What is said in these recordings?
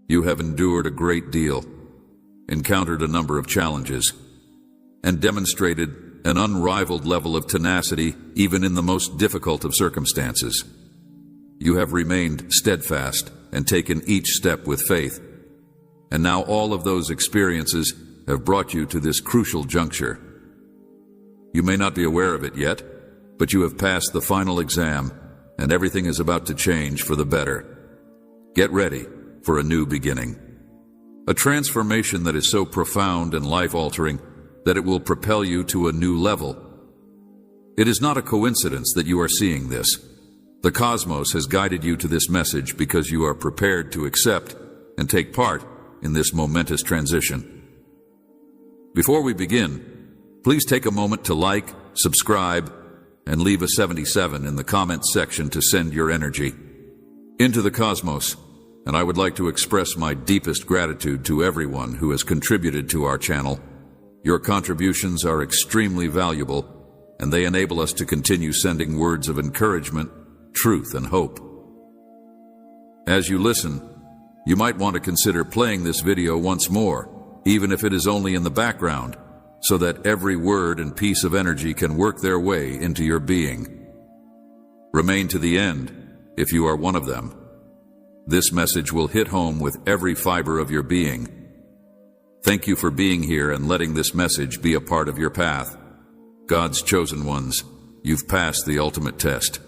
You have endured a great deal, encountered a number of challenges, and demonstrated an unrivaled level of tenacity even in the most difficult of circumstances. You have remained steadfast and taken each step with faith, and now all of those experiences have brought you to this crucial juncture. You may not be aware of it yet, but you have passed the final exam, and everything is about to change for the better. Get ready for a new beginning. A transformation that is so profound and life-altering that it will propel you to a new level. It is not a coincidence that you are seeing this. The cosmos has guided you to this message because you are prepared to accept and take part in this momentous transition. Before we begin, please take a moment to like, subscribe, and leave a 77 in the comments section to send your energy into the cosmos. And I would like to express my deepest gratitude to everyone who has contributed to our channel. Your contributions are extremely valuable, and they enable us to continue sending words of encouragement, truth, and hope. As you listen, you might want to consider playing this video once more, even if it is only in the background, so that every word and piece of energy can work their way into your being. Remain to the end if you are one of them. This message will hit home with every fiber of your being. Thank you for being here and letting this message be a part of your path. God's chosen ones, you've passed the ultimate test.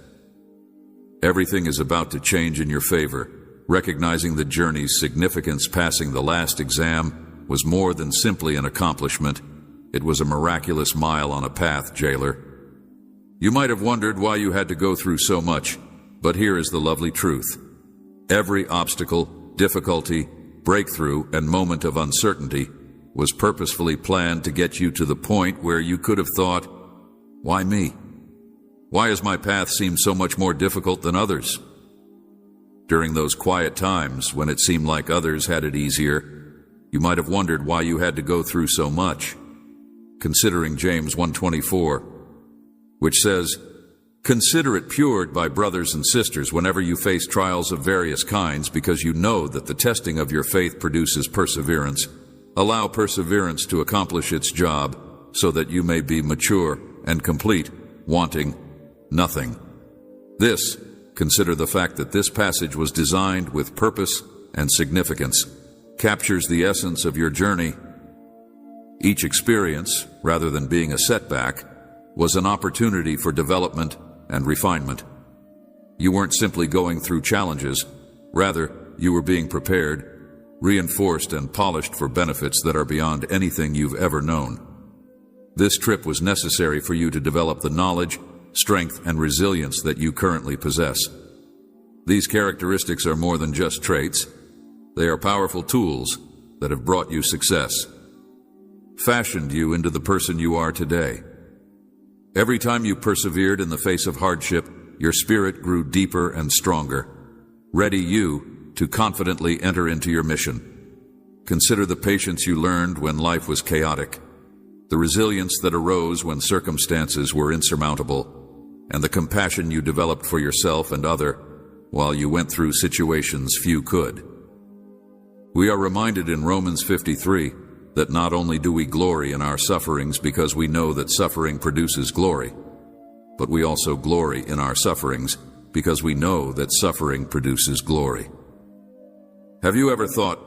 Everything is about to change in your favor. Recognizing the journey's significance, passing the last exam was more than simply an accomplishment. It was a miraculous mile on a path, jailer. You might have wondered why you had to go through so much, but here is the lovely truth. Every obstacle, difficulty, breakthrough, and moment of uncertainty was purposefully planned to get you to the point where you could have thought, why me? Why has my path seemed so much more difficult than others? During those quiet times when it seemed like others had it easier, you might have wondered why you had to go through so much. Considering James 1:24, which says, "Consider it pure, my brothers and sisters, whenever you face trials of various kinds, because you know that the testing of your faith produces perseverance. Allow perseverance to accomplish its job, so that you may be mature and complete, wanting nothing." Consider the fact that this passage was designed with purpose and significance, captures the essence of your journey. Each experience, rather than being a setback, was an opportunity for development and refinement. You weren't simply going through challenges, rather, you were being prepared, reinforced, and polished for benefits that are beyond anything you've ever known. This trip was necessary for you to develop the knowledge, strength, and resilience that you currently possess. These characteristics are more than just traits. They are powerful tools that have brought you success, fashioned you into the person you are today. Every time you persevered in the face of hardship, your spirit grew deeper and stronger, ready you to confidently enter into your mission. Consider the patience you learned when life was chaotic, the resilience that arose when circumstances were insurmountable, and the compassion you developed for yourself and others while you went through situations few could. We are reminded in Romans 53 that not only do we glory in our sufferings because we know that suffering produces glory, but we also glory in our sufferings because we know that suffering produces glory. Have you ever thought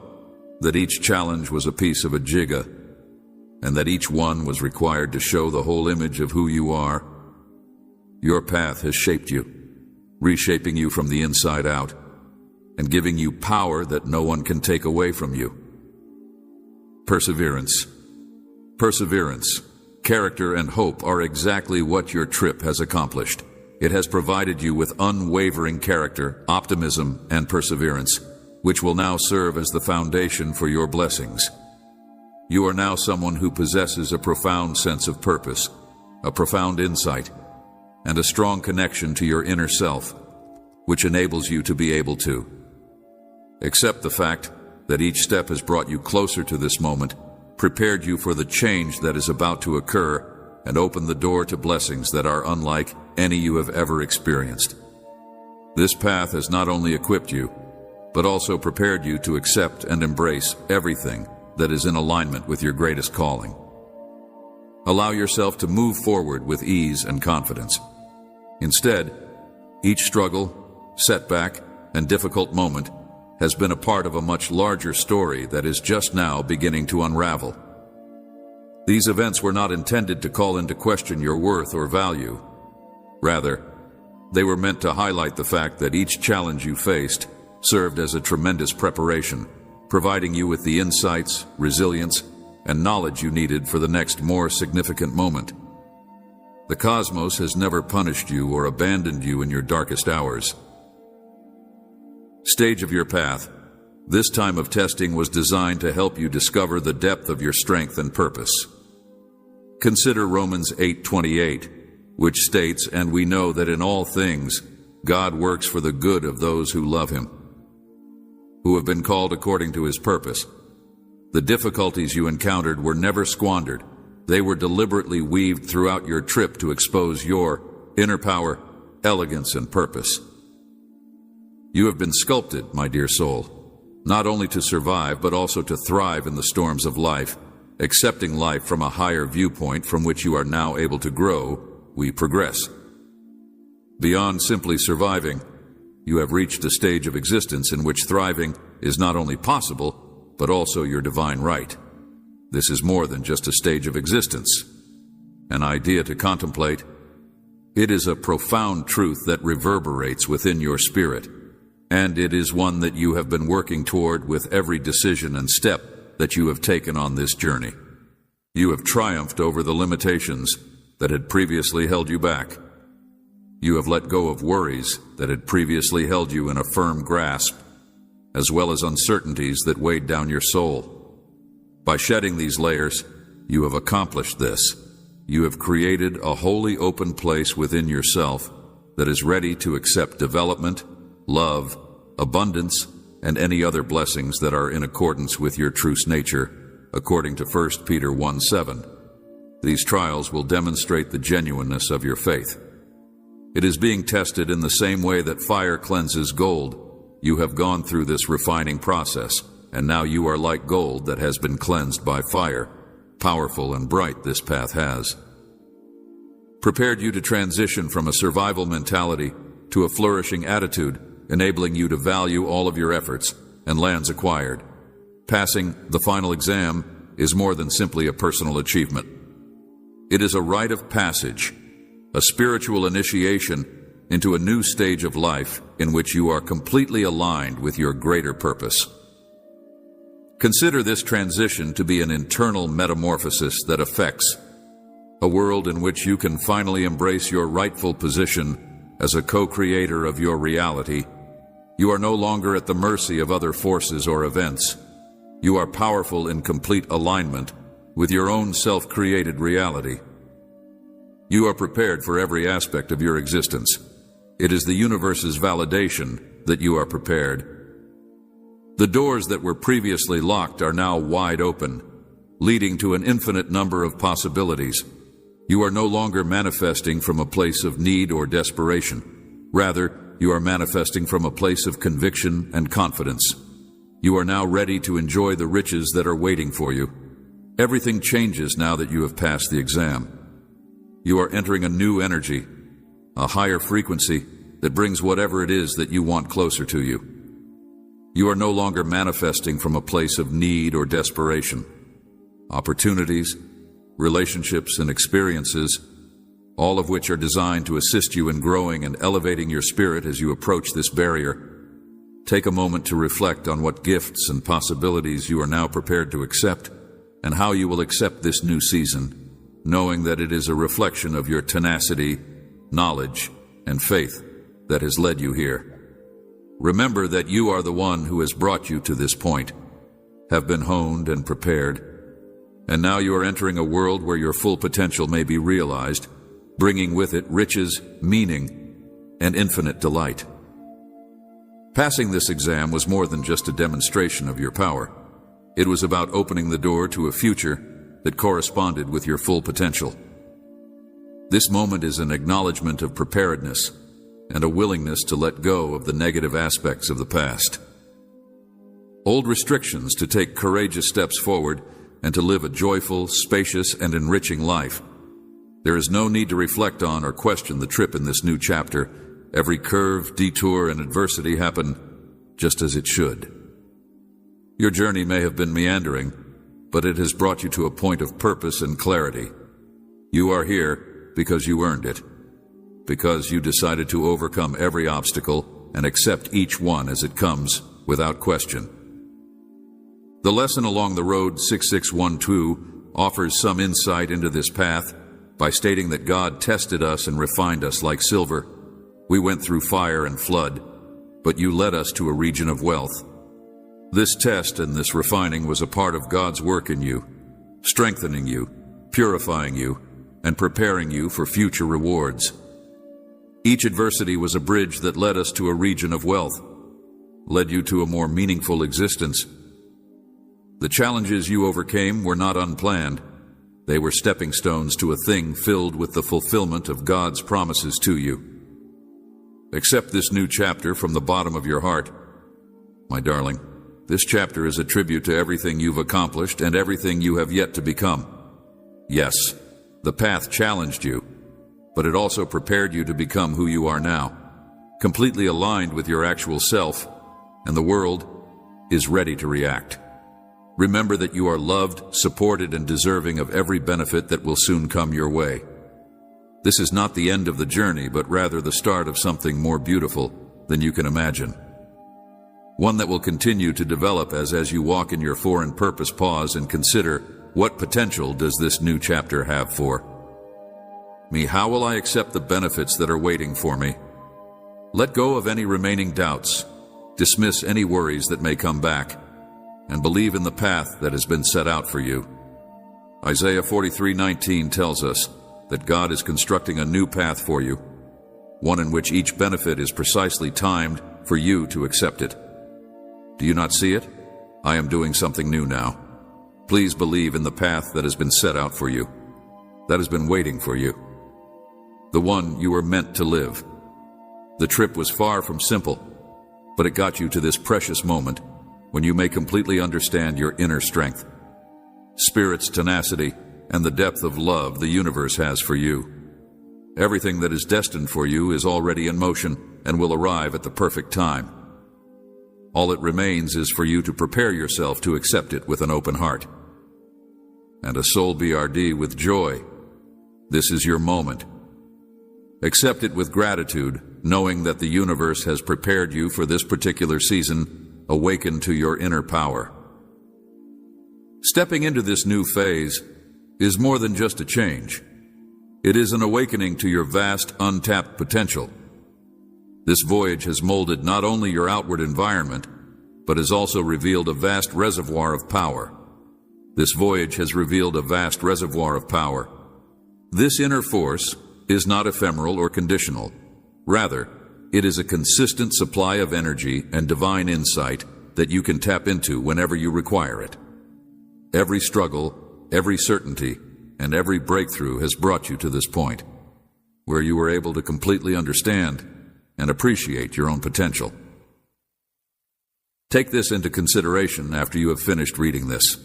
that each challenge was a piece of a jigsaw, and that each one was required to show the whole image of who you are? Your path has shaped you, reshaping you from the inside out, and giving you power that no one can take away from you. Perseverance, character, and hope are exactly what your trip has accomplished. It has provided you with unwavering character, optimism, and perseverance, which will now serve as the foundation for your blessings. You are now someone who possesses a profound sense of purpose, a profound insight, and a strong connection to your inner self, which enables you to be able to accept the fact that each step has brought you closer to this moment, prepared you for the change that is about to occur, and opened the door to blessings that are unlike any you have ever experienced. This path has not only equipped you, but also prepared you to accept and embrace everything that is in alignment with your greatest calling. Allow yourself to move forward with ease and confidence. Instead, each struggle, setback, and difficult moment has been a part of a much larger story that is just now beginning to unravel. These events were not intended to call into question your worth or value. Rather, they were meant to highlight the fact that each challenge you faced served as a tremendous preparation, providing you with the insights, resilience, and knowledge you needed for the next more significant moment. The cosmos has never punished you or abandoned you in your darkest hours. Stage of your path. This time of testing was designed to help you discover the depth of your strength and purpose. Consider Romans 8:28, which states, "And we know that in all things God works for the good of those who love Him, who have been called according to His purpose." The difficulties you encountered were never squandered. They were deliberately weaved throughout your trip to expose your inner power, elegance, and purpose. You have been sculpted, my dear soul, not only to survive, but also to thrive in the storms of life. Accepting life from a higher viewpoint from which you are now able to grow, we progress. Beyond simply surviving, you have reached a stage of existence in which thriving is not only possible, but also your divine right. This is more than just a stage of existence, an idea to contemplate. It is a profound truth that reverberates within your spirit, and it is one that you have been working toward with every decision and step that you have taken on this journey. You have triumphed over the limitations that had previously held you back. You have let go of worries that had previously held you in a firm grasp, as well as uncertainties that weighed down your soul. By shedding these layers, you have accomplished this. You have created a wholly open place within yourself that is ready to accept development, love, abundance, and any other blessings that are in accordance with your true nature, according to 1 Peter 1:7. These trials will demonstrate the genuineness of your faith. It is being tested in the same way that fire cleanses gold. You have gone through this refining process, and now you are like gold that has been cleansed by fire. Powerful and bright this path has prepared you to transition from a survival mentality to a flourishing attitude, enabling you to value all of your efforts and lands acquired. Passing the final exam is more than simply a personal achievement. It is a rite of passage, a spiritual initiation into a new stage of life in which you are completely aligned with your greater purpose. Consider this transition to be an internal metamorphosis that affects a world in which you can finally embrace your rightful position as a co-creator of your reality. You are no longer at the mercy of other forces or events. You are powerful in complete alignment with your own self-created reality. You are prepared for every aspect of your existence. It is the universe's validation that you are prepared. The doors that were previously locked are now wide open, leading to an infinite number of possibilities. You are no longer manifesting from a place of need or desperation. Rather, you are manifesting from a place of conviction and confidence. You are now ready to enjoy the riches that are waiting for you. Everything changes now that you have passed the exam. You are entering a new energy, a higher frequency that brings whatever it is that you want closer to you. You are no longer manifesting from a place of need or desperation. Opportunities, relationships, and experiences, all of which are designed to assist you in growing and elevating your spirit as you approach this barrier. Take a moment to reflect on what gifts and possibilities you are now prepared to accept, and how you will accept this new season, knowing that it is a reflection of your tenacity, knowledge, and faith that has led you here. Remember that you are the one who has brought you to this point, have been honed and prepared, and now you are entering a world where your full potential may be realized, bringing with it riches, meaning, and infinite delight. Passing this exam was more than just a demonstration of your power. It was about opening the door to a future that corresponded with your full potential. This moment is an acknowledgement of preparedness and a willingness to let go of the negative aspects of the past. old restrictions to take courageous steps forward and to live a joyful, spacious, and enriching life. There is no need to reflect on or question the trip in this new chapter. Every curve, detour, and adversity happened just as it should. Your journey may have been meandering, but it has brought you to a point of purpose and clarity. You are here because you earned it, because you decided to overcome every obstacle and accept each one as it comes without question. The lesson along the road 6612 offers some insight into this path by stating that God tested us and refined us like silver. We went through fire and flood, but you led us to a region of wealth. This test and this refining was a part of God's work in you, strengthening you, purifying you, and preparing you for future rewards. Each adversity was a bridge that led us to a region of wealth, led you to a more meaningful existence. The challenges you overcame were not unplanned. They were stepping stones to a thing filled with the fulfillment of God's promises to you. Accept this new chapter from the bottom of your heart. My darling, this chapter is a tribute to everything you've accomplished and everything you have yet to become. Yes, the path challenged you, but it also prepared you to become who you are now, completely aligned with your actual self, and the world is ready to react. Remember that you are loved, supported, and deserving of every benefit that will soon come your way. This is not the end of the journey, but rather the start of something more beautiful than you can imagine. One that will continue to develop as you walk in your foreign purpose. Pause and consider, what potential does this new chapter have for me? How will I accept the benefits that are waiting for me? Let go of any remaining doubts, dismiss any worries that may come back, and believe in the path that has been set out for you. Isaiah 43:19 tells us that God is constructing a new path for you, one in which each benefit is precisely timed for you to accept it. Do you not see it? I am doing something new now. Please believe in the path that has been set out for you, that has been waiting for you, the one you were meant to live. The trip was far from simple, but it got you to this precious moment when you may completely understand your inner strength, spirit's tenacity, and the depth of love the universe has for you. Everything that is destined for you is already in motion and will arrive at the perfect time. All it remains is for you to prepare yourself to accept it with an open heart and a soul BRD with joy. This is your moment. Accept it with gratitude, knowing that the universe has prepared you for this particular season. Awaken to your inner power. Stepping into this new phase is more than just a change. It is an awakening to your vast, untapped potential. This voyage has molded not only your outward environment, but has also revealed a vast reservoir of power. This voyage has revealed a vast reservoir of power. This inner force is not ephemeral or conditional. Rather, it is a consistent supply of energy and divine insight that you can tap into whenever you require it. Every struggle, every certainty, and every breakthrough has brought you to this point, where you were able to completely understand and appreciate your own potential. Take this into consideration after you have finished reading this.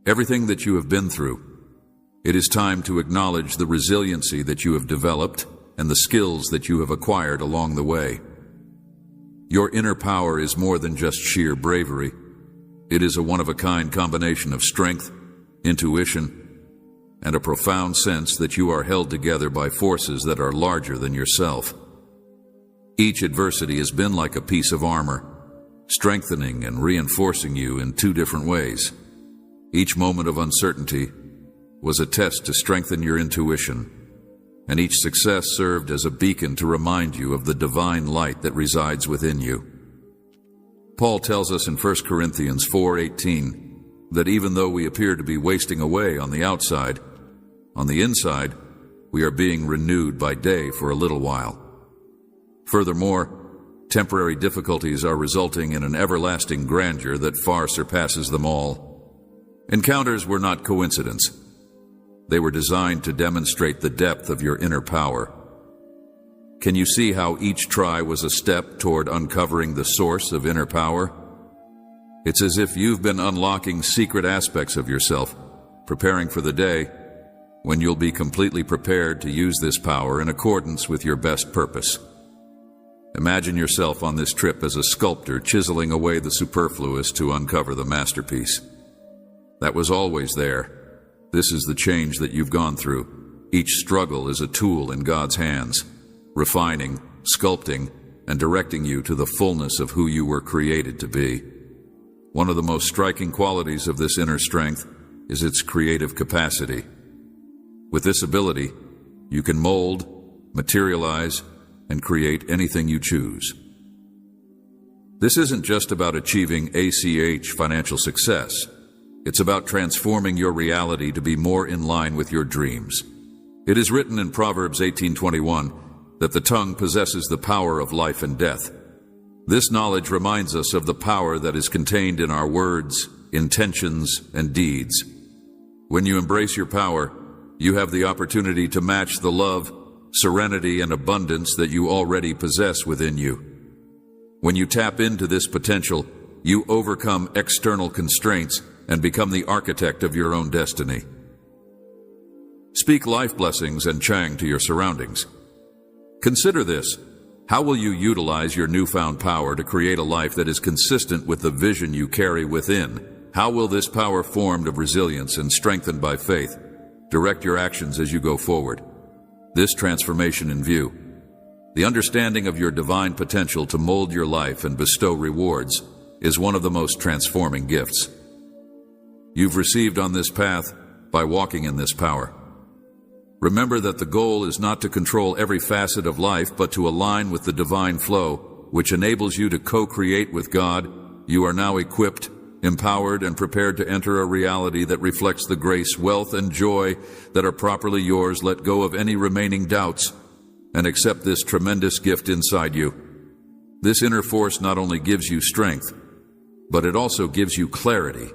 Everything that you have been through, it is time to acknowledge the resiliency that you have developed and the skills that you have acquired along the way. Your inner power is more than just sheer bravery. It is a one-of-a-kind combination of strength, intuition, and a profound sense that you are held together by forces that are larger than yourself. Each adversity has been like a piece of armor, strengthening and reinforcing you in two different ways. Each moment of uncertainty was a test to strengthen your intuition, and each success served as a beacon to remind you of the divine light that resides within you. Paul tells us in 1 Corinthians 4:18 that even though we appear to be wasting away on the outside, on the inside, we are being renewed by day for a little while. Furthermore, temporary difficulties are resulting in an everlasting grandeur that far surpasses them all. Encounters were not coincidence. They were designed to demonstrate the depth of your inner power. Can you see how each try was a step toward uncovering the source of inner power? It's as if you've been unlocking secret aspects of yourself, preparing for the day when you'll be completely prepared to use this power in accordance with your best purpose. Imagine yourself on this trip as a sculptor chiseling away the superfluous to uncover the masterpiece. That was always there. This is the change that you've gone through. Each struggle is a tool in God's hands, refining, sculpting, and directing you to the fullness of who you were created to be. One of the most striking qualities of this inner strength is its creative capacity. With this ability, you can mold, materialize, and create anything you choose. This isn't just about achieving ACH financial success. It's about transforming your reality to be more in line with your dreams. It is written in Proverbs 18:21 that the tongue possesses the power of life and death. This knowledge reminds us of the power that is contained in our words, intentions, and deeds. When you embrace your power, you have the opportunity to match the love, serenity, and abundance that you already possess within you. When you tap into this potential, you overcome external constraints and become the architect of your own destiny. Speak life blessings and chang to your surroundings. Consider this. How will you utilize your newfound power to create a life that is consistent with the vision you carry within? How will this power, formed of resilience and strengthened by faith, direct your actions as you go forward? This transformation in view, the understanding of your divine potential to mold your life and bestow rewards, is one of the most transforming gifts you've received on this path by walking in this power. Remember that the goal is not to control every facet of life, but to align with the divine flow, which enables you to co-create with God. You are now equipped, empowered, and prepared to enter a reality that reflects the grace, wealth, and joy that are properly yours. Let go of any remaining doubts and accept this tremendous gift inside you. This inner force not only gives you strength, but it also gives you clarity,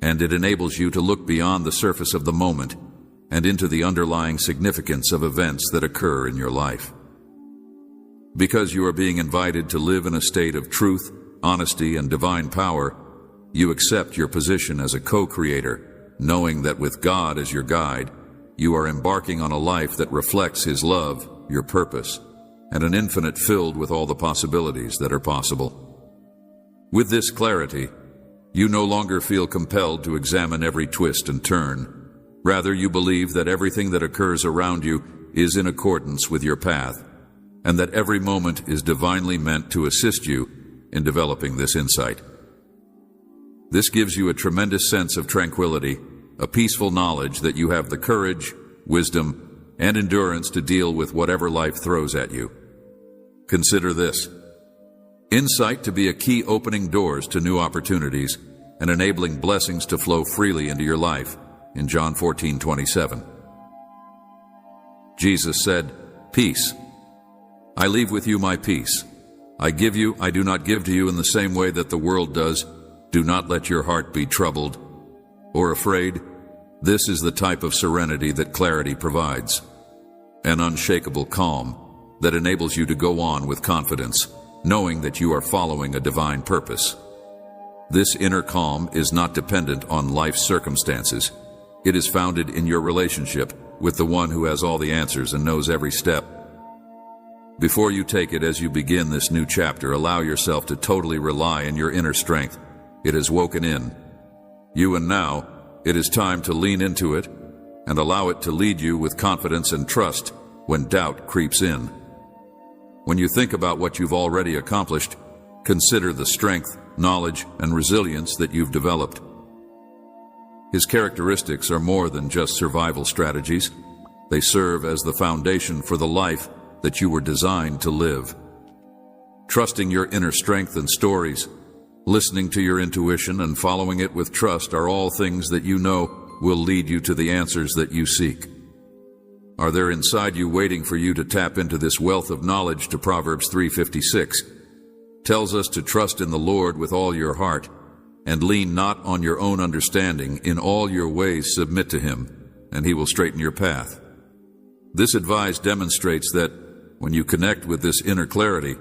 and it enables you to look beyond the surface of the moment and into the underlying significance of events that occur in your life. Because you are being invited to live in a state of truth, honesty, and divine power, you accept your position as a co-creator, knowing that with God as your guide, you are embarking on a life that reflects His love, your purpose, and an infinite filled with all the possibilities that are possible. With this clarity, you no longer feel compelled to examine every twist and turn. Rather, you believe that everything that occurs around you is in accordance with your path, and that every moment is divinely meant to assist you in developing this insight. This gives you a tremendous sense of tranquility, a peaceful knowledge that you have the courage, wisdom, and endurance to deal with whatever life throws at you. Consider this. Insight to be a key opening doors to new opportunities and enabling blessings to flow freely into your life. In John 14:27. Jesus said, "Peace. I leave with you my peace. I give you, I do not give to you in the same way that the world does. Do not let your heart be troubled or afraid." This is the type of serenity that clarity provides. An unshakable calm that enables you to go on with confidence, knowing that you are following a divine purpose. This inner calm is not dependent on life's circumstances. It is founded in your relationship with the one who has all the answers and knows every step. Before you take it as you begin this new chapter, allow yourself to totally rely on your inner strength. It has woken in you, and now it is time to lean into it and allow it to lead you with confidence and trust when doubt creeps in. When you think about what you've already accomplished, consider the strength, knowledge, and resilience that you've developed. His characteristics are more than just survival strategies. They serve as the foundation for the life that you were designed to live. Trusting your inner strength and stories, listening to your intuition, and following it with trust are all things that you know will lead you to the answers that you seek. Are there inside you waiting for you to tap into this wealth of knowledge? To Proverbs 3:56 tells us to trust in the Lord with all your heart, and lean not on your own understanding. In all your ways submit to Him, and He will straighten your path. This advice demonstrates that when you connect with this inner clarity,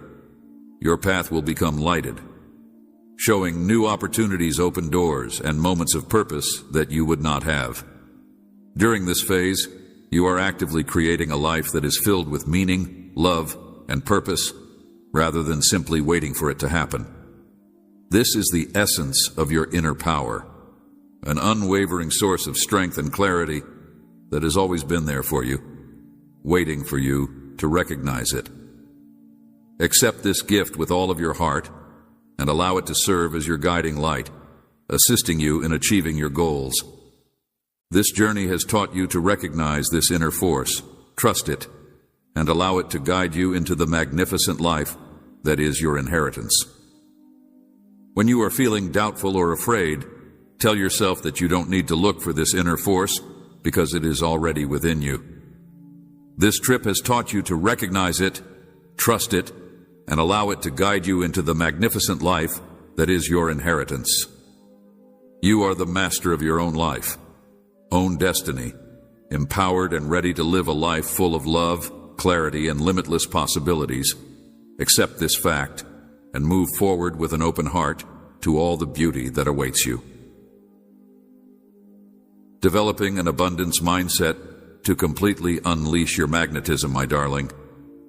your path will become lighted, showing new opportunities, open doors, and moments of purpose that you would not have. During this phase, you are actively creating a life that is filled with meaning, love, and purpose, rather than simply waiting for it to happen. This is the essence of your inner power, an unwavering source of strength and clarity that has always been there for you, waiting for you to recognize it. Accept this gift with all of your heart and allow it to serve as your guiding light, assisting you in achieving your goals. This journey has taught you to recognize this inner force, trust it, and allow it to guide you into the magnificent life that is your inheritance. When you are feeling doubtful or afraid, tell yourself that you don't need to look for this inner force because it is already within you. This trip has taught you to recognize it, trust it, and allow it to guide you into the magnificent life that is your inheritance. You are the master of your own life, own destiny, empowered and ready to live a life full of love, clarity, and limitless possibilities. Accept this fact and move forward with an open heart to all the beauty that awaits you. Developing an abundance mindset to completely unleash your magnetism, my darling.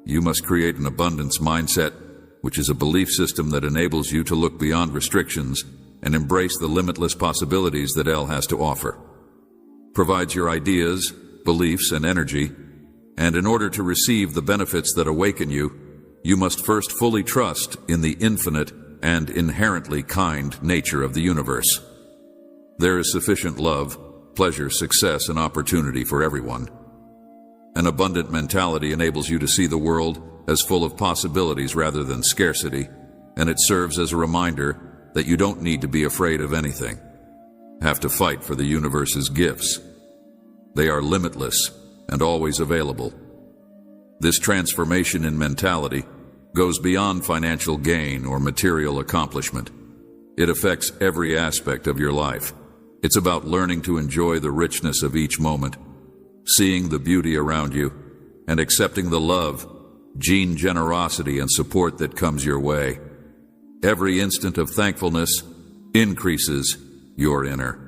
You must create an abundance mindset, which is a belief system that enables you to look beyond restrictions and embrace the limitless possibilities that El has to offer. Provides your ideas, beliefs, and energy, and in order to receive the benefits that awaken you, you must first fully trust in the infinite and inherently kind nature of the universe. There is sufficient love, pleasure, success, and opportunity for everyone. An abundant mentality enables you to see the world as full of possibilities rather than scarcity, and it serves as a reminder that you don't need to be afraid of anything. Have to fight for the universe's gifts. They are limitless and always available. This transformation in mentality goes beyond financial gain or material accomplishment. It affects every aspect of your life. It's about learning to enjoy the richness of each moment, seeing the beauty around you, and accepting the love, generosity, and support that comes your way. Every instant of thankfulness increases your inner.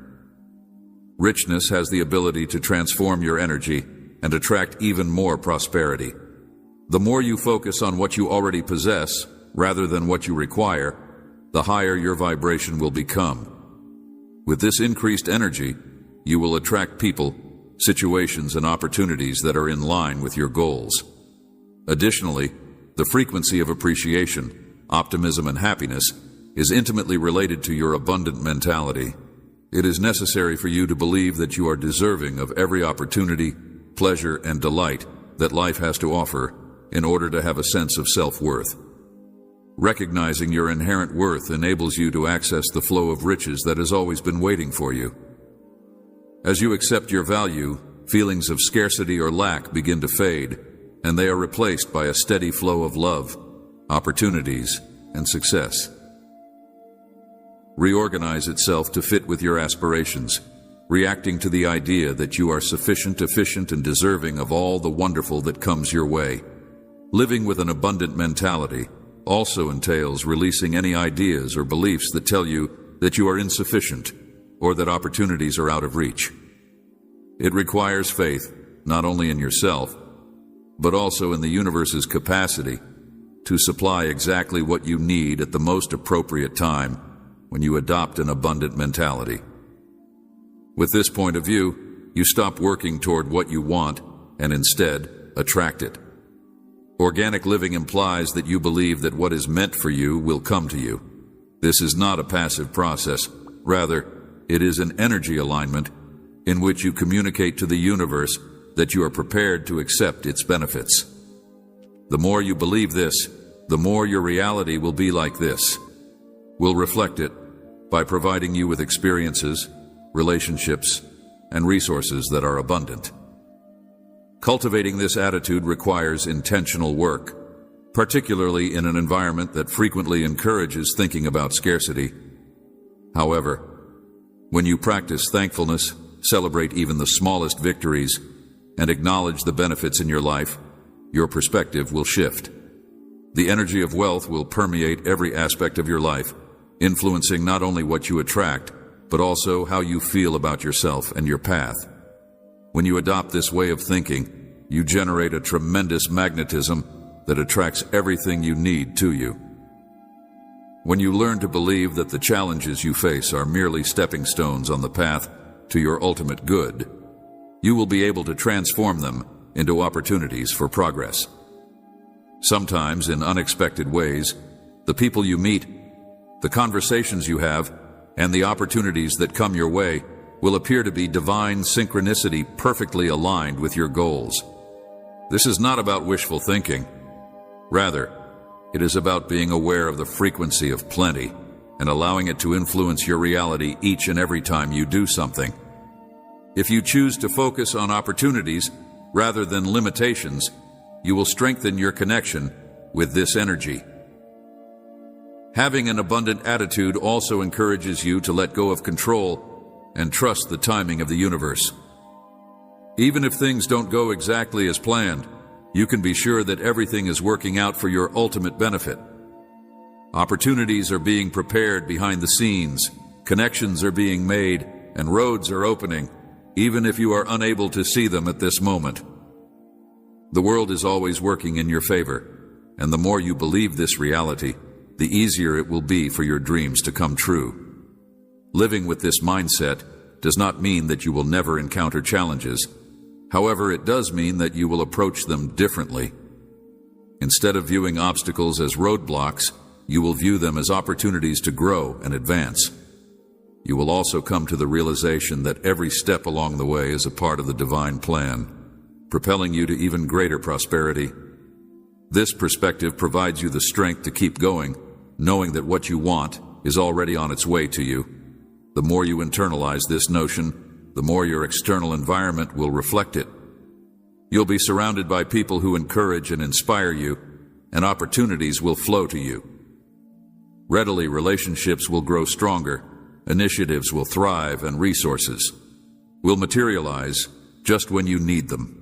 Richness has the ability to transform your energy and attract even more prosperity. The more you focus on what you already possess rather than what you require, the higher your vibration will become. With this increased energy, you will attract people, situations, and opportunities that are in line with your goals. Additionally, the frequency of appreciation, optimism, and happiness is intimately related to your abundant mentality. It is necessary for you to believe that you are deserving of every opportunity, pleasure, and delight that life has to offer in order to have a sense of self-worth. Recognizing your inherent worth enables you to access the flow of riches that has always been waiting for you. As you accept your value, feelings of scarcity or lack begin to fade, and they are replaced by a steady flow of love, opportunities, and success. Reorganize itself to fit with your aspirations, reacting to the idea that you are sufficient, efficient, and deserving of all the wonderful that comes your way. Living with an abundant mentality also entails releasing any ideas or beliefs that tell you that you are insufficient or that opportunities are out of reach. It requires faith, not only in yourself, but also in the universe's capacity to supply exactly what you need at the most appropriate time when you adopt an abundant mentality. With this point of view, you stop working toward what you want and instead attract it. Organic living implies that you believe that what is meant for you will come to you. This is not a passive process. Rather, it is an energy alignment in which you communicate to the universe that you are prepared to accept its benefits. The more you believe this, the more your reality will be like this. We'll reflect it by providing you with experiences, relationships, and resources that are abundant. Cultivating this attitude requires intentional work, particularly in an environment that frequently encourages thinking about scarcity. However, when you practice thankfulness, celebrate even the smallest victories, and acknowledge the benefits in your life, your perspective will shift. The energy of wealth will permeate every aspect of your life, influencing not only what you attract, but also how you feel about yourself and your path. When you adopt this way of thinking, you generate a tremendous magnetism that attracts everything you need to you. When you learn to believe that the challenges you face are merely stepping stones on the path to your ultimate good, you will be able to transform them into opportunities for progress. Sometimes, in unexpected ways, the people you meet, the conversations you have, and the opportunities that come your way will appear to be divine synchronicity perfectly aligned with your goals. This is not about wishful thinking. Rather, it is about being aware of the frequency of plenty and allowing it to influence your reality each and every time you do something. If you choose to focus on opportunities rather than limitations, you will strengthen your connection with this energy. Having an abundant attitude also encourages you to let go of control and trust the timing of the universe. Even if things don't go exactly as planned, you can be sure that everything is working out for your ultimate benefit. Opportunities are being prepared behind the scenes, connections are being made, and roads are opening, even if you are unable to see them at this moment. The world is always working in your favor, and the more you believe this reality, the easier it will be for your dreams to come true. Living with this mindset does not mean that you will never encounter challenges. However, it does mean that you will approach them differently. Instead of viewing obstacles as roadblocks, you will view them as opportunities to grow and advance. You will also come to the realization that every step along the way is a part of the divine plan, propelling you to even greater prosperity. This perspective provides you the strength to keep going, knowing that what you want is already on its way to you. The more you internalize this notion, the more your external environment will reflect it. You'll be surrounded by people who encourage and inspire you, and opportunities will flow to you. Readily, relationships will grow stronger, initiatives will thrive, and resources will materialize just when you need them.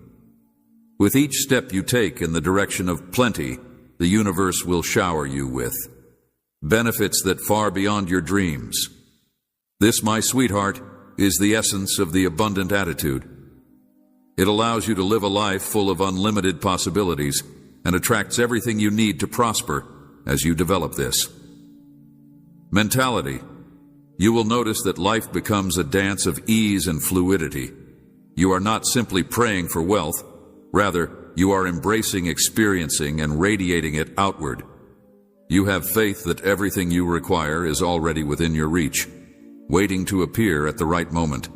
With each step you take in the direction of plenty, the universe will shower you with benefits that far beyond your dreams. This, my sweetheart, is the essence of the abundant attitude. It allows you to live a life full of unlimited possibilities and attracts everything you need to prosper as you develop this mentality. You will notice that life becomes a dance of ease and fluidity. You are not simply praying for wealth. Rather, you are embracing, experiencing, and radiating it outward. You have faith that everything you require is already within your reach, waiting to appear at the right moment.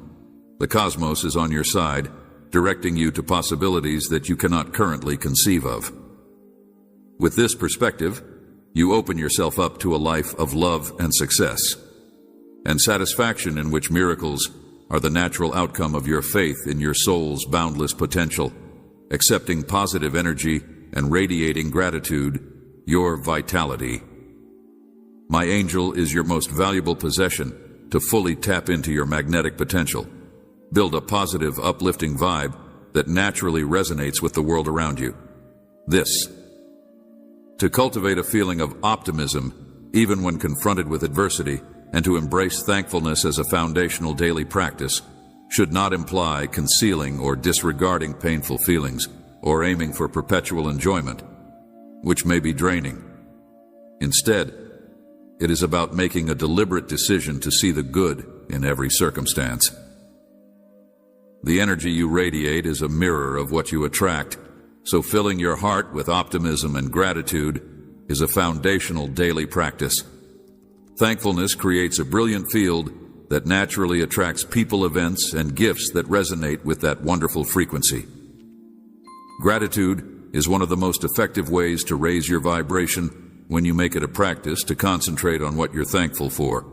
The cosmos is on your side, directing you to possibilities that you cannot currently conceive of. With this perspective, you open yourself up to a life of love and success, and satisfaction in which miracles are the natural outcome of your faith in your soul's boundless potential, accepting positive energy and radiating gratitude, your vitality. My angel is your most valuable possession to fully tap into your magnetic potential. Build a positive, uplifting vibe that naturally resonates with the world around you. To cultivate a feeling of optimism, even when confronted with adversity, and to embrace thankfulness as a foundational daily practice, should not imply concealing or disregarding painful feelings or aiming for perpetual enjoyment, which may be draining. Instead, it is about making a deliberate decision to see the good in every circumstance. The energy you radiate is a mirror of what you attract, so filling your heart with optimism and gratitude is a foundational daily practice. Thankfulness creates a brilliant field that naturally attracts people, events, and gifts that resonate with that wonderful frequency. Gratitude is one of the most effective ways to raise your vibration when you make it a practice to concentrate on what you're thankful for.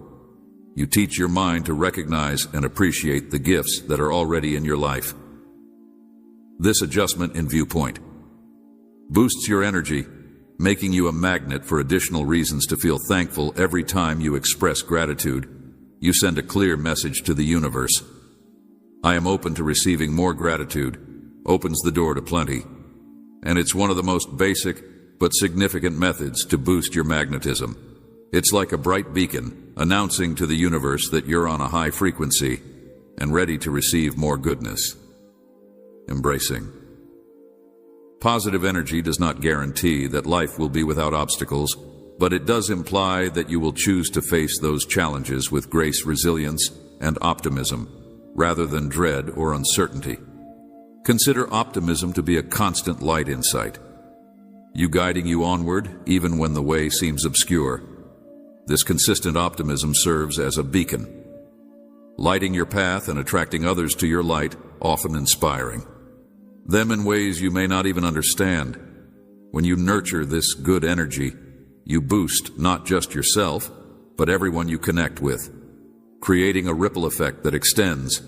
You teach your mind to recognize and appreciate the gifts that are already in your life. This adjustment in viewpoint boosts your energy, making you a magnet for additional reasons to feel thankful. Every time you express gratitude, you send a clear message to the universe. I am open to receiving more gratitude, opens the door to plenty. And it's one of the most basic but significant methods to boost your magnetism. It's like a bright beacon, announcing to the universe that you're on a high frequency and ready to receive more goodness. Embracing. Positive energy does not guarantee that life will be without obstacles, but it does imply that you will choose to face those challenges with grace, resilience, and optimism, rather than dread or uncertainty. Consider optimism to be a constant light in sight, guiding you onward even when the way seems obscure. This consistent optimism serves as a beacon, lighting your path and attracting others to your light, often inspiring them in ways you may not even understand. When you nurture this good energy, you boost not just yourself, but everyone you connect with, creating a ripple effect that extends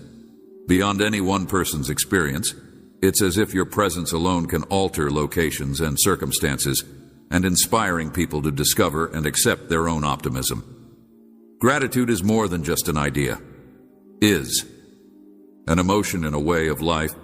beyond any one person's experience. It's as if your presence alone can alter locations and circumstances, and inspiring people to discover and accept their own optimism. Gratitude is more than just an idea. Is an emotion and a way of life.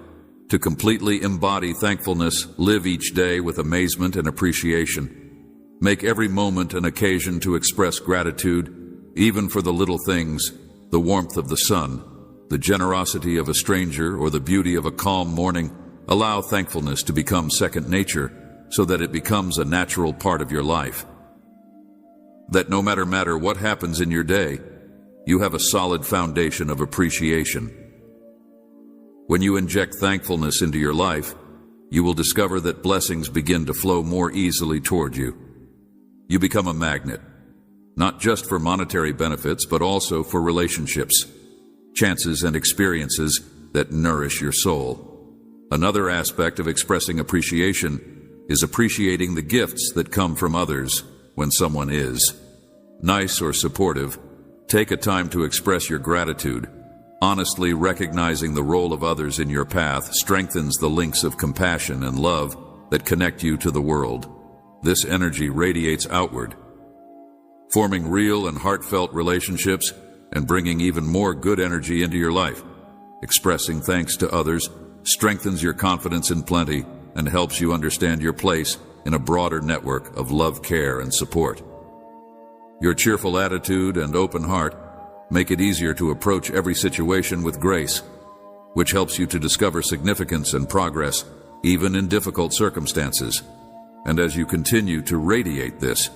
To completely embody thankfulness, live each day with amazement and appreciation. Make every moment an occasion to express gratitude, even for the little things, the warmth of the sun, the generosity of a stranger, or the beauty of a calm morning. Allow thankfulness to become second nature, so that it becomes a natural part of your life. That no matter what happens in your day, you have a solid foundation of appreciation. When you inject thankfulness into your life, you will discover that blessings begin to flow more easily toward you. You become a magnet, not just for monetary benefits, but also for relationships, chances, and experiences that nourish your soul. Another aspect of expressing appreciation is appreciating the gifts that come from others. When someone is nice or supportive, take a time to express your gratitude. Honestly recognizing the role of others in your path strengthens the links of compassion and love that connect you to the world. This energy radiates outward, forming real and heartfelt relationships and bringing even more good energy into your life. Expressing thanks to others strengthens your confidence in plenty and helps you understand your place in a broader network of love, care, and support. Your cheerful attitude and open heart make it easier to approach every situation with grace, which helps you to discover significance and progress even in difficult circumstances. And as you continue to radiate this,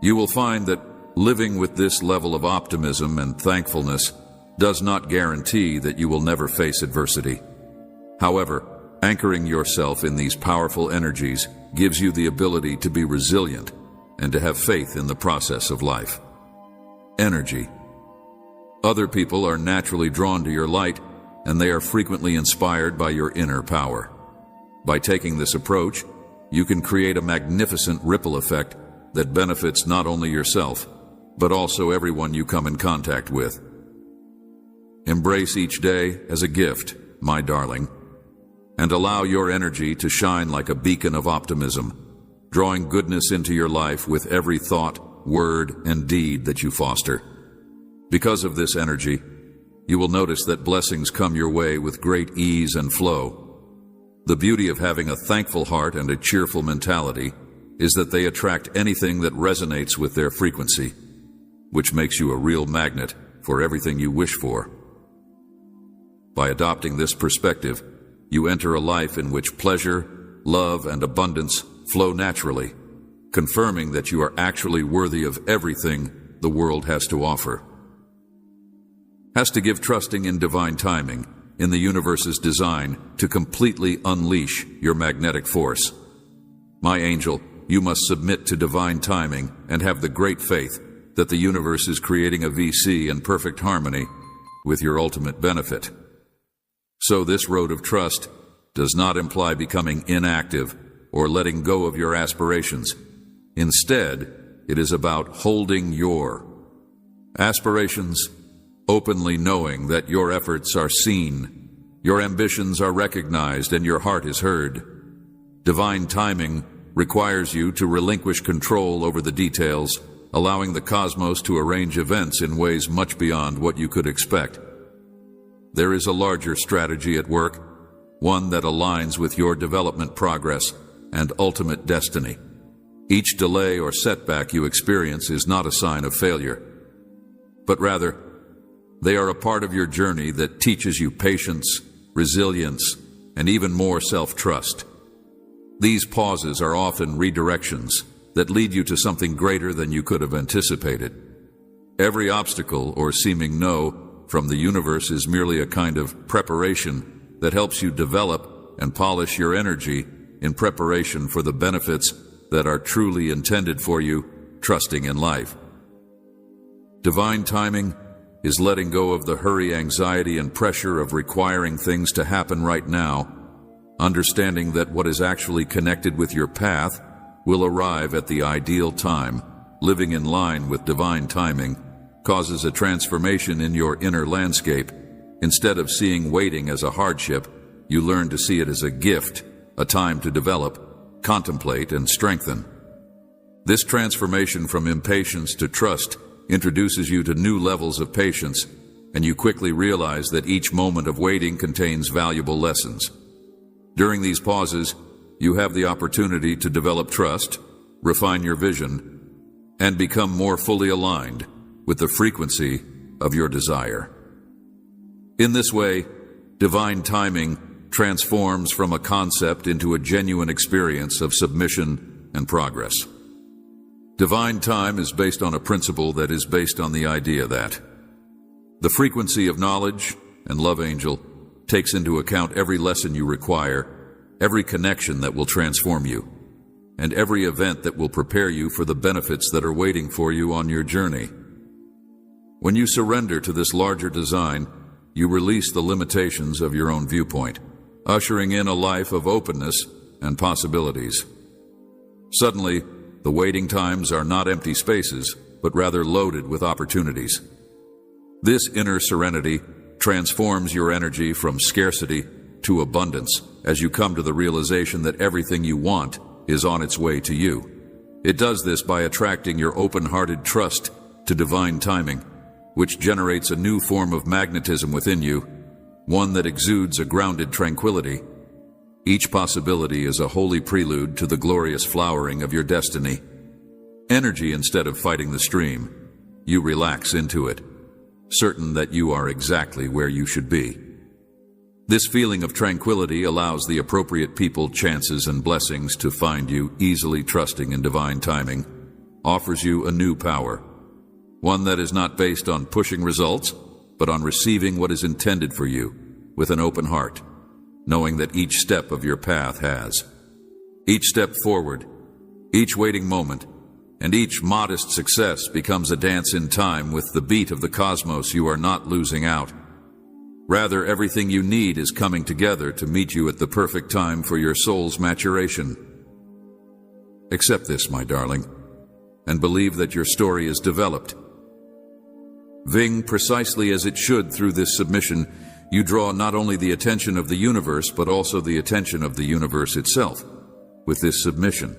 you will find that living with this level of optimism and thankfulness does not guarantee that you will never face adversity. However, anchoring yourself in these powerful energies gives you the ability to be resilient and to have faith in the process of life. Energy. Other people are naturally drawn to your light, and they are frequently inspired by your inner power. By taking this approach, you can create a magnificent ripple effect that benefits not only yourself, but also everyone you come in contact with. Embrace each day as a gift, my darling, and allow your energy to shine like a beacon of optimism, drawing goodness into your life with every thought, word, and deed that you foster. Because of this energy, you will notice that blessings come your way with great ease and flow. The beauty of having a thankful heart and a cheerful mentality is that they attract anything that resonates with their frequency, which makes you a real magnet for everything you wish for. By adopting this perspective, you enter a life in which pleasure, love, and abundance flow naturally, confirming that you are actually worthy of everything the world has to offer. Has to give trusting in divine timing, in the universe's design to completely unleash your magnetic force. My angel, you must submit to divine timing and have the great faith that the universe is creating a VC in perfect harmony with your ultimate benefit. So this road of trust does not imply becoming inactive or letting go of your aspirations. Instead, it is about holding your aspirations openly, knowing that your efforts are seen, your ambitions are recognized, and your heart is heard. Divine timing requires you to relinquish control over the details, allowing the cosmos to arrange events in ways much beyond what you could expect. There is a larger strategy at work, one that aligns with your development progress and ultimate destiny. Each delay or setback you experience is not a sign of failure, but rather, they are a part of your journey that teaches you patience, resilience, and even more self-trust. These pauses are often redirections that lead you to something greater than you could have anticipated. Every obstacle or seeming no from the universe is merely a kind of preparation that helps you develop and polish your energy in preparation for the benefits that are truly intended for you, trusting in life. Divine timing is letting go of the hurry, anxiety, and pressure of requiring things to happen right now, understanding that what is actually connected with your path will arrive at the ideal time. Living in line with divine timing causes a transformation in your inner landscape. Instead of seeing waiting as a hardship, you learn to see it as a gift, a time to develop, contemplate, and strengthen. This transformation from impatience to trust introduces you to new levels of patience, and you quickly realize that each moment of waiting contains valuable lessons. During these pauses, you have the opportunity to develop trust, refine your vision, and become more fully aligned with the frequency of your desire. In this way, divine timing transforms from a concept into a genuine experience of submission and progress. Divine time is based on a principle that is based on the idea that the frequency of knowledge and love angel takes into account every lesson you require, every connection that will transform you, and every event that will prepare you for the benefits that are waiting for you on your journey. When you surrender to this larger design, you release the limitations of your own viewpoint, ushering in a life of openness and possibilities. Suddenly, the waiting times are not empty spaces, but rather loaded with opportunities. This inner serenity transforms your energy from scarcity to abundance as you come to the realization that everything you want is on its way to you. It does this by attracting your open-hearted trust to divine timing, which generates a new form of magnetism within you, one that exudes a grounded tranquility. Each possibility is a holy prelude to the glorious flowering of your destiny. Energy instead of fighting the stream, you relax into it, certain that you are exactly where you should be. This feeling of tranquility allows the appropriate people, chances, and blessings to find you. Easily trusting in divine timing offers you a new power, one that is not based on pushing results, but on receiving what is intended for you with an open heart, knowing that each step of your path has. Each step forward, each waiting moment, and each modest success becomes a dance in time with the beat of the cosmos. You are not losing out. Rather, everything you need is coming together to meet you at the perfect time for your soul's maturation. Accept this, my darling, and believe that your story is developed. Ving precisely as it should. Through this submission, you draw not only the attention of the universe, but also the attention of the universe itself. With this submission,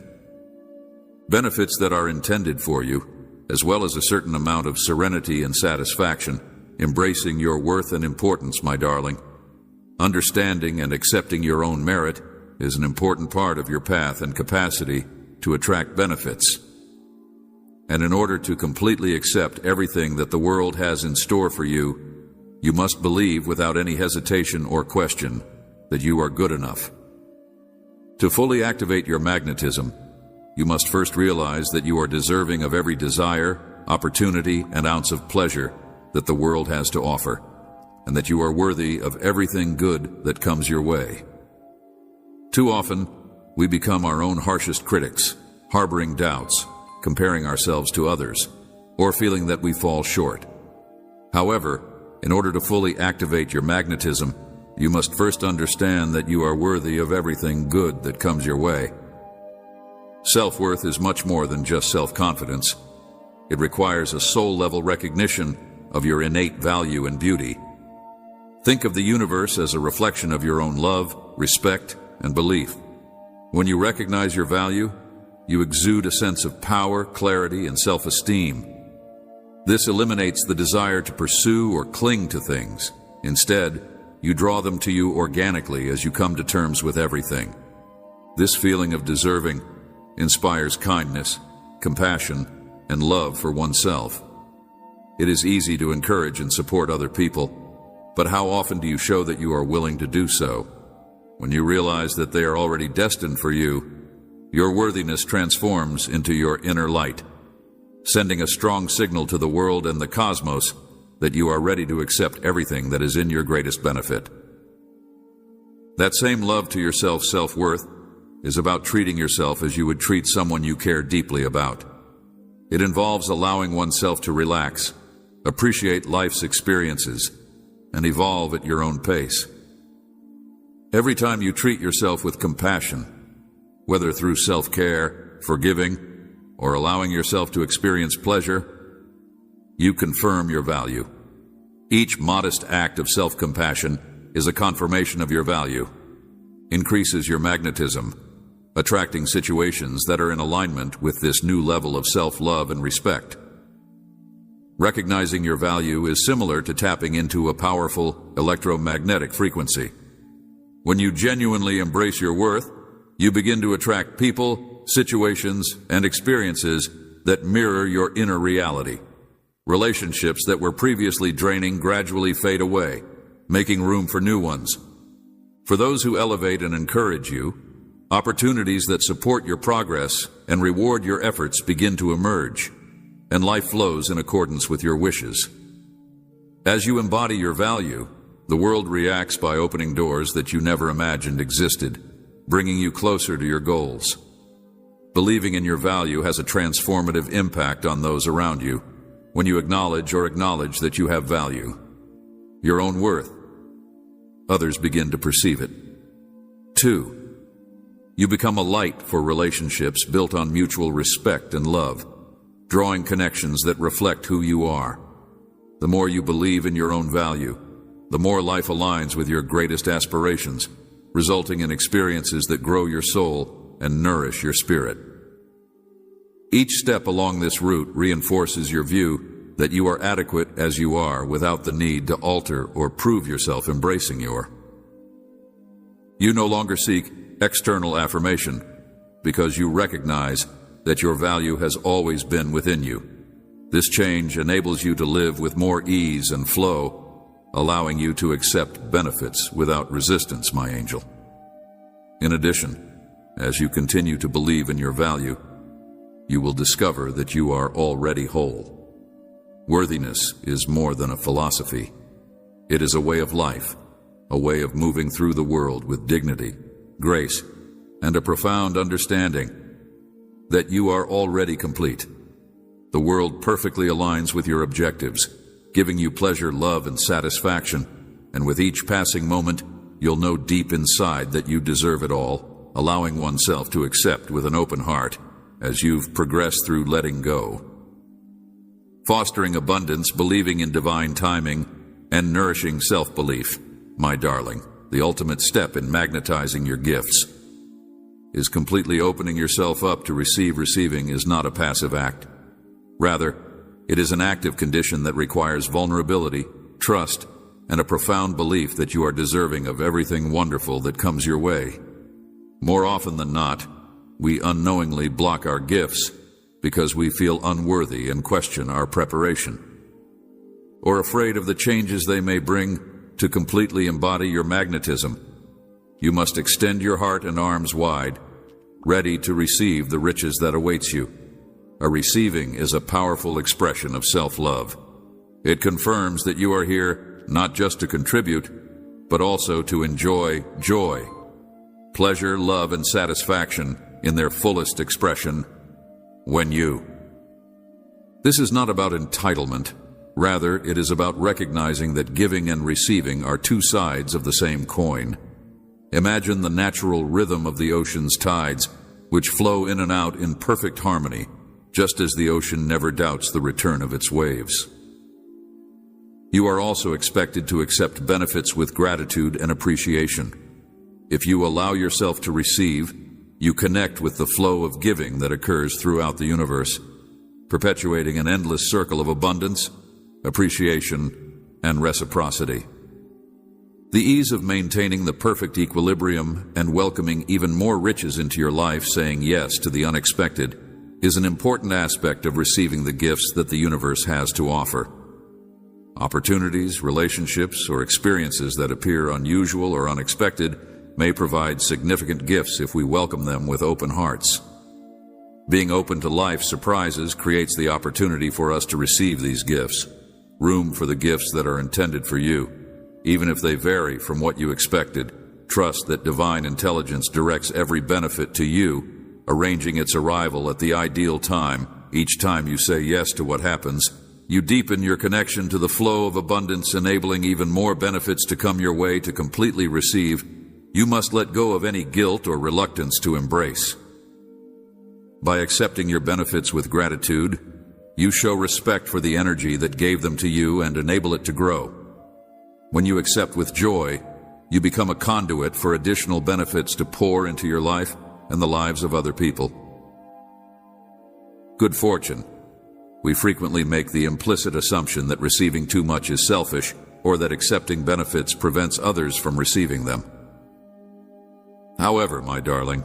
benefits that are intended for you, as well as a certain amount of serenity and satisfaction, embracing your worth and importance, my darling. Understanding and accepting your own merit is an important part of your path and capacity to attract benefits. And in order to completely accept everything that the world has in store for you, you must believe without any hesitation or question that you are good enough. To fully activate your magnetism, you must first realize that you are deserving of every desire, opportunity, and ounce of pleasure that the world has to offer, and that you are worthy of everything good that comes your way. Too often, we become our own harshest critics, harboring doubts, comparing ourselves to others, or feeling that we fall short. However, in order to fully activate your magnetism, you must first understand that you are worthy of everything good that comes your way. Self-worth is much more than just self-confidence. It requires a soul-level recognition of your innate value and beauty. Think of the universe as a reflection of your own love, respect, and belief. When you recognize your value, you exude a sense of power, clarity, and self-esteem. This eliminates the desire to pursue or cling to things. Instead, you draw them to you organically as you come to terms with everything. This feeling of deserving inspires kindness, compassion, and love for oneself. It is easy to encourage and support other people, but how often do you show that you are willing to do so? When you realize that they are already destined for you, your worthiness transforms into your inner light, sending a strong signal to the world and the cosmos that you are ready to accept everything that is in your greatest benefit. That same love to yourself, self-worth, is about treating yourself as you would treat someone you care deeply about. It involves allowing oneself to relax, appreciate life's experiences, and evolve at your own pace. Every time you treat yourself with compassion, whether through self-care, forgiving, or allowing yourself to experience pleasure, you confirm your value. Each modest act of self-compassion is a confirmation of your value, increases your magnetism, attracting situations that are in alignment with this new level of self-love and respect. Recognizing your value is similar to tapping into a powerful electromagnetic frequency. When you genuinely embrace your worth, you begin to attract people, situations, and experiences that mirror your inner reality. Relationships that were previously draining gradually fade away, making room for new ones. For those who elevate and encourage you, opportunities that support your progress and reward your efforts begin to emerge, and life flows in accordance with your wishes. As you embody your value, the world reacts by opening doors that you never imagined existed, bringing you closer to your goals. Believing in your value has a transformative impact on those around you. When you acknowledge that you have value, your own worth, others begin to perceive it. 2. You become a light for relationships built on mutual respect and love, drawing connections that reflect who you are. The more you believe in your own value, the more life aligns with your greatest aspirations, resulting in experiences that grow your soul and nourish your spirit. Each step along this route reinforces your view that you are adequate as you are without the need to alter or prove yourself, embracing your. You no longer seek external affirmation because you recognize that your value has always been within you. This change enables you to live with more ease and flow, allowing you to accept benefits without resistance, my angel. In addition, as you continue to believe in your value, you will discover that you are already whole. Worthiness is more than a philosophy. It is a way of life, a way of moving through the world with dignity, grace, and a profound understanding that you are already complete. The world perfectly aligns with your objectives, giving you pleasure, love, and satisfaction, and with each passing moment, you'll know deep inside that you deserve it all, allowing oneself to accept with an open heart as you've progressed through letting go. Fostering abundance, believing in divine timing, and nourishing self-belief, my darling, the ultimate step in magnetizing your gifts, is completely opening yourself up to receive. Receiving is not a passive act. Rather, it is an active condition that requires vulnerability, trust, and a profound belief that you are deserving of everything wonderful that comes your way. More often than not, we unknowingly block our gifts because we feel unworthy and question our preparation, or afraid of the changes they may bring. To completely embody your magnetism, you must extend your heart and arms wide, ready to receive the riches that awaits you. A receiving is a powerful expression of self-love. It confirms that you are here not just to contribute, but also to enjoy joy, pleasure, love, and satisfaction in their fullest expression when you. This is not about entitlement. Rather, it is about recognizing that giving and receiving are two sides of the same coin. Imagine the natural rhythm of the ocean's tides, which flow in and out in perfect harmony, just as the ocean never doubts the return of its waves. You are also expected to accept benefits with gratitude and appreciation. If you allow yourself to receive, you connect with the flow of giving that occurs throughout the universe, perpetuating an endless circle of abundance, appreciation, and reciprocity. The ease of maintaining the perfect equilibrium and welcoming even more riches into your life, saying yes to the unexpected, is an important aspect of receiving the gifts that the universe has to offer. Opportunities, relationships, or experiences that appear unusual or unexpected may provide significant gifts if we welcome them with open hearts. Being open to life's surprises creates the opportunity for us to receive these gifts, room for the gifts that are intended for you. Even if they vary from what you expected, trust that divine intelligence directs every benefit to you, arranging its arrival at the ideal time. Each time you say yes to what happens, you deepen your connection to the flow of abundance, enabling even more benefits to come your way. To completely receive, you must let go of any guilt or reluctance to embrace. By accepting your benefits with gratitude, you show respect for the energy that gave them to you and enable it to grow. When you accept with joy, you become a conduit for additional benefits to pour into your life and the lives of other people. Good fortune. We frequently make the implicit assumption that receiving too much is selfish, or that accepting benefits prevents others from receiving them. However, my darling,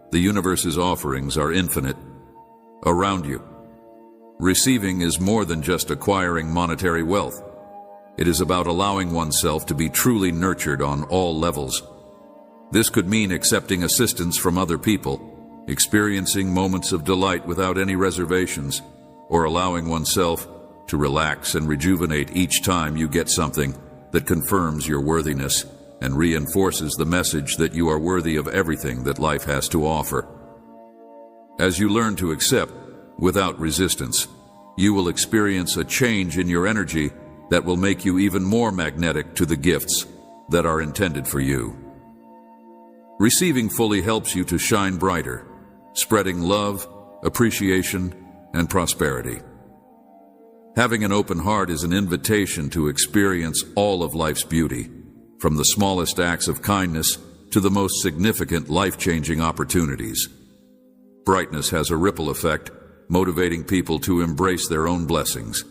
the universe's offerings are infinite around you. Receiving is more than just acquiring monetary wealth. It is about allowing oneself to be truly nurtured on all levels. This could mean accepting assistance from other people, experiencing moments of delight without any reservations, or allowing oneself to relax and rejuvenate each time you get something that confirms your worthiness and reinforces the message that you are worthy of everything that life has to offer. As you learn to accept without resistance, you will experience a change in your energy that will make you even more magnetic to the gifts that are intended for you. Receiving fully helps you to shine brighter, spreading love, appreciation, and prosperity. Having an open heart is an invitation to experience all of life's beauty, from the smallest acts of kindness to the most significant life-changing opportunities. Brightness has a ripple effect, motivating people to embrace their own blessings.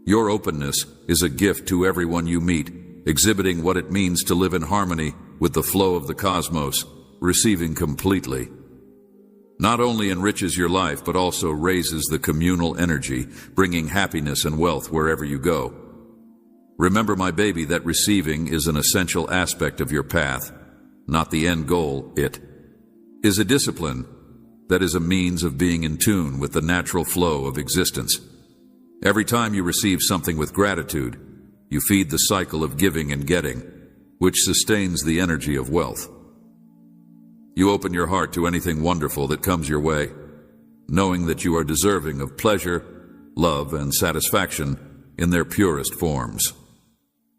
Your openness is a gift to everyone you meet, exhibiting what it means to live in harmony with the flow of the cosmos. Receiving completely not only enriches your life, but also raises the communal energy, bringing happiness and wealth wherever you go. Remember, my baby, that receiving is an essential aspect of your path, not the end goal. It is a discipline that is a means of being in tune with the natural flow of existence. Every time you receive something with gratitude, you feed the cycle of giving and getting, which sustains the energy of wealth. You open your heart to anything wonderful that comes your way, knowing that you are deserving of pleasure, love, and satisfaction in their purest forms.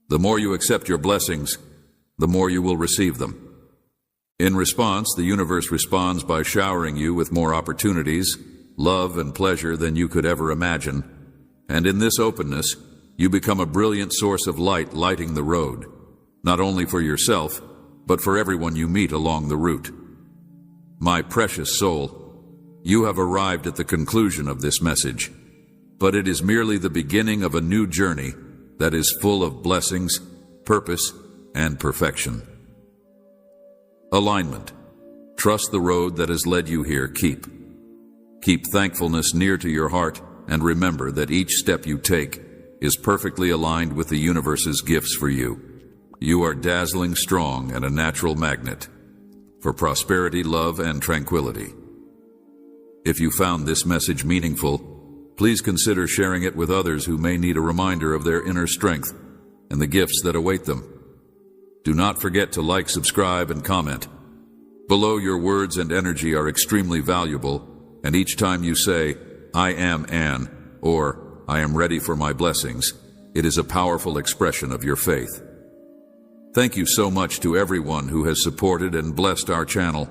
The more you accept your blessings, the more you will receive them. In response, the universe responds by showering you with more opportunities, love, and pleasure than you could ever imagine. And in this openness, you become a brilliant source of light, lighting the road, not only for yourself, but for everyone you meet along the route. My precious soul, you have arrived at the conclusion of this message, but it is merely the beginning of a new journey that is full of blessings, purpose, and perfection. Alignment. Trust the road that has led you here. Keep thankfulness near to your heart, and remember that each step you take is perfectly aligned with the universe's gifts for you. You are dazzling strong and a natural magnet for prosperity, love, and tranquility. If you found this message meaningful, please consider sharing it with others who may need a reminder of their inner strength and the gifts that await them. Do not forget to like, subscribe, and comment. Below, your words and energy are extremely valuable, and each time you say, "I am Anne," or "I am ready for my blessings," it is a powerful expression of your faith. Thank you so much to everyone who has supported and blessed our channel.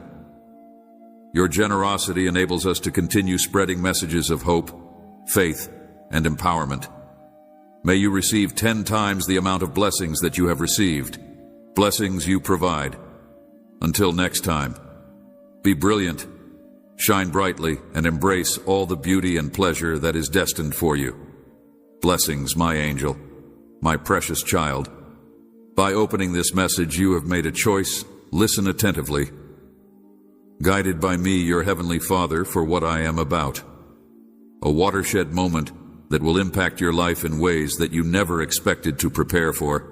Your generosity enables us to continue spreading messages of hope, faith, and empowerment. May you receive 10 times the amount of blessings that you have received. Blessings you provide. Until next time, be brilliant, shine brightly, and embrace all the beauty and pleasure that is destined for you. Blessings, my angel, my precious child. By opening this message, you have made a choice. Listen attentively. Guided by me, your Heavenly Father, for what I am about. A watershed moment that will impact your life in ways that you never expected to prepare for.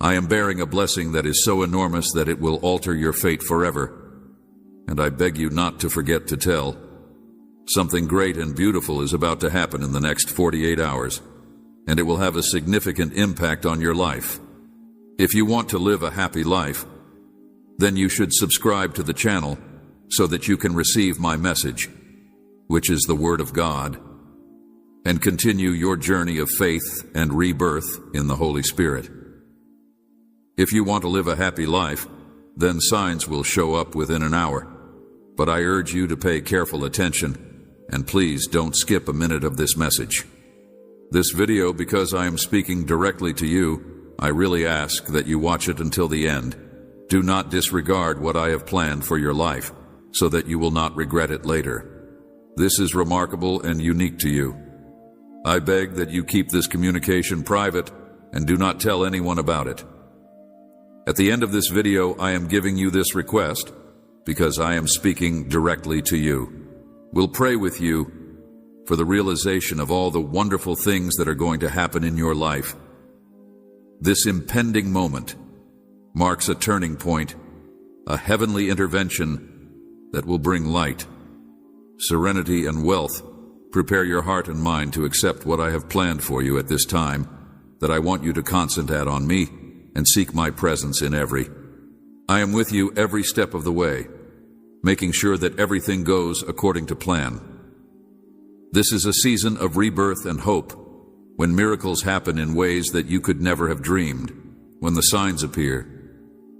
I am bearing a blessing that is so enormous that it will alter your fate forever. And I beg you not to forget to tell. Something great and beautiful is about to happen in the next 48 hours, and it will have a significant impact on your life. If you want to live a happy life, then you should subscribe to the channel so that you can receive my message, which is the Word of God, and continue your journey of faith and rebirth in the Holy Spirit. If you want to live a happy life, then signs will show up within an hour. But I urge you to pay careful attention, and please don't skip a minute of this message. This video, because I am speaking directly to you, I really ask that you watch it until the end. Do not disregard what I have planned for your life, so that you will not regret it later. This is remarkable and unique to you. I beg that you keep this communication private and do not tell anyone about it. At the end of this video, I am giving you this request because I am speaking directly to you. We'll pray with you for the realization of all the wonderful things that are going to happen in your life. This impending moment marks a turning point, a heavenly intervention that will bring light, serenity, and wealth. Prepare your heart and mind to accept what I have planned for you at this time, that I want you to concentrate on me and seek my presence in every. I am with you every step of the way, making sure that everything goes according to plan. This is a season of rebirth and hope, when miracles happen in ways that you could never have dreamed, when the signs appear,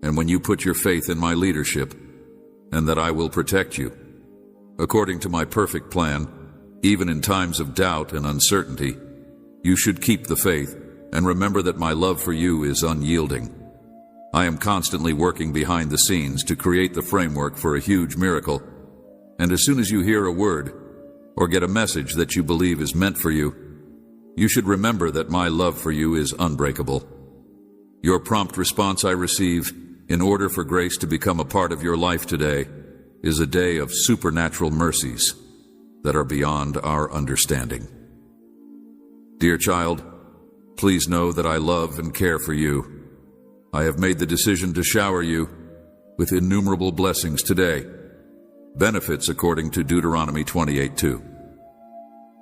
and when you put your faith in my leadership, and that I will protect you. According to my perfect plan, even in times of doubt and uncertainty, you should keep the faith and remember that my love for you is unyielding. I am constantly working behind the scenes to create the framework for a huge miracle, and as soon as you hear a word or get a message that you believe is meant for you, you should remember that my love for you is unbreakable. Your prompt response I receive in order for grace to become a part of your life today is a day of supernatural mercies that are beyond our understanding. Dear child, please know that I love and care for you. I have made the decision to shower you with innumerable blessings today, benefits according to Deuteronomy 28:2.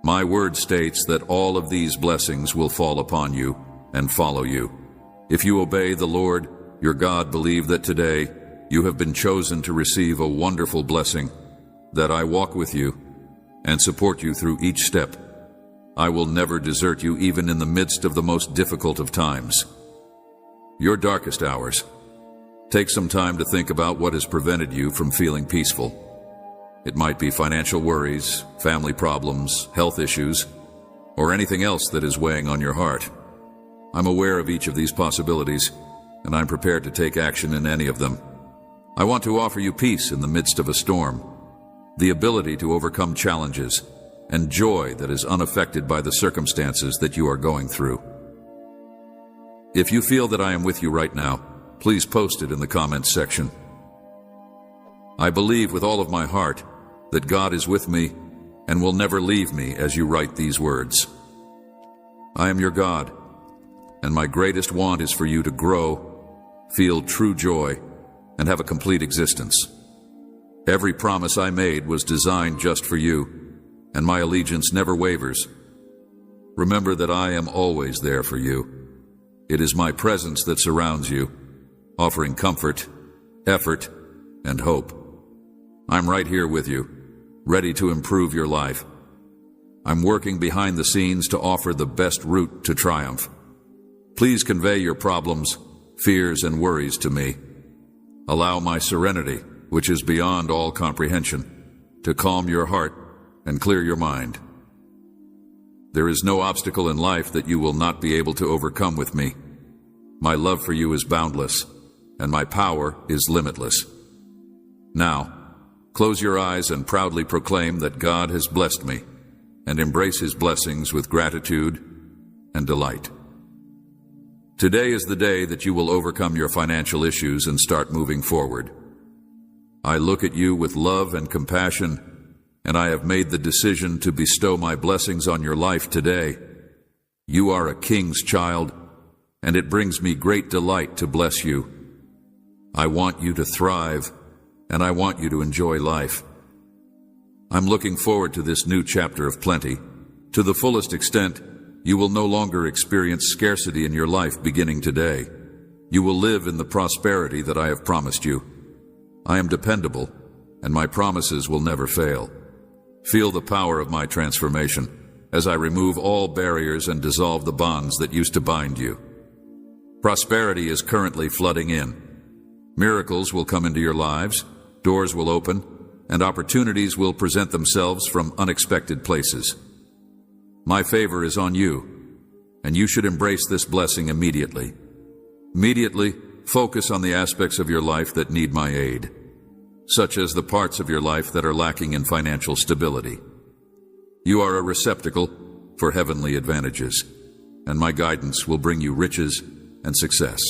My word states that all of these blessings will fall upon you and follow you. If you obey the Lord, your God, believe that today you have been chosen to receive a wonderful blessing, that I walk with you and support you through each step. I will never desert you even in the midst of the most difficult of times. Your darkest hours. Take some time to think about what has prevented you from feeling peaceful. It might be financial worries, family problems, health issues, or anything else that is weighing on your heart. I'm aware of each of these possibilities, and I'm prepared to take action in any of them. I want to offer you peace in the midst of a storm, the ability to overcome challenges, and joy that is unaffected by the circumstances that you are going through. If you feel that I am with you right now, please post it in the comments section. I believe with all of my heart that God is with me and will never leave me as you write these words. I am your God, and my greatest want is for you to grow, feel true joy, and have a complete existence. Every promise I made was designed just for you, and my allegiance never wavers. Remember that I am always there for you. It is my presence that surrounds you, offering comfort, effort, and hope. I'm right here with you, ready to improve your life. I'm working behind the scenes to offer the best route to triumph. Please convey your problems, fears, and worries to me. Allow my serenity, which is beyond all comprehension, to calm your heart and clear your mind. There is no obstacle in life that you will not be able to overcome with me. My love for you is boundless, and my power is limitless. Now, close your eyes and proudly proclaim that God has blessed me, and embrace His blessings with gratitude and delight. Today is the day that you will overcome your financial issues and start moving forward. I look at you with love and compassion, and I have made the decision to bestow my blessings on your life today. You are a king's child, and it brings me great delight to bless you. I want you to thrive, and I want you to enjoy life. I'm looking forward to this new chapter of plenty. To the fullest extent, you will no longer experience scarcity in your life beginning today. You will live in the prosperity that I have promised you. I am dependable, and my promises will never fail. Feel the power of my transformation as I remove all barriers and dissolve the bonds that used to bind you. Prosperity is currently flooding in. Miracles will come into your lives, doors will open, and opportunities will present themselves from unexpected places. My favor is on you, and you should embrace this blessing immediately. Immediately, focus on the aspects of your life that need my aid, such as the parts of your life that are lacking in financial stability. You are a receptacle for heavenly advantages, and my guidance will bring you riches and success.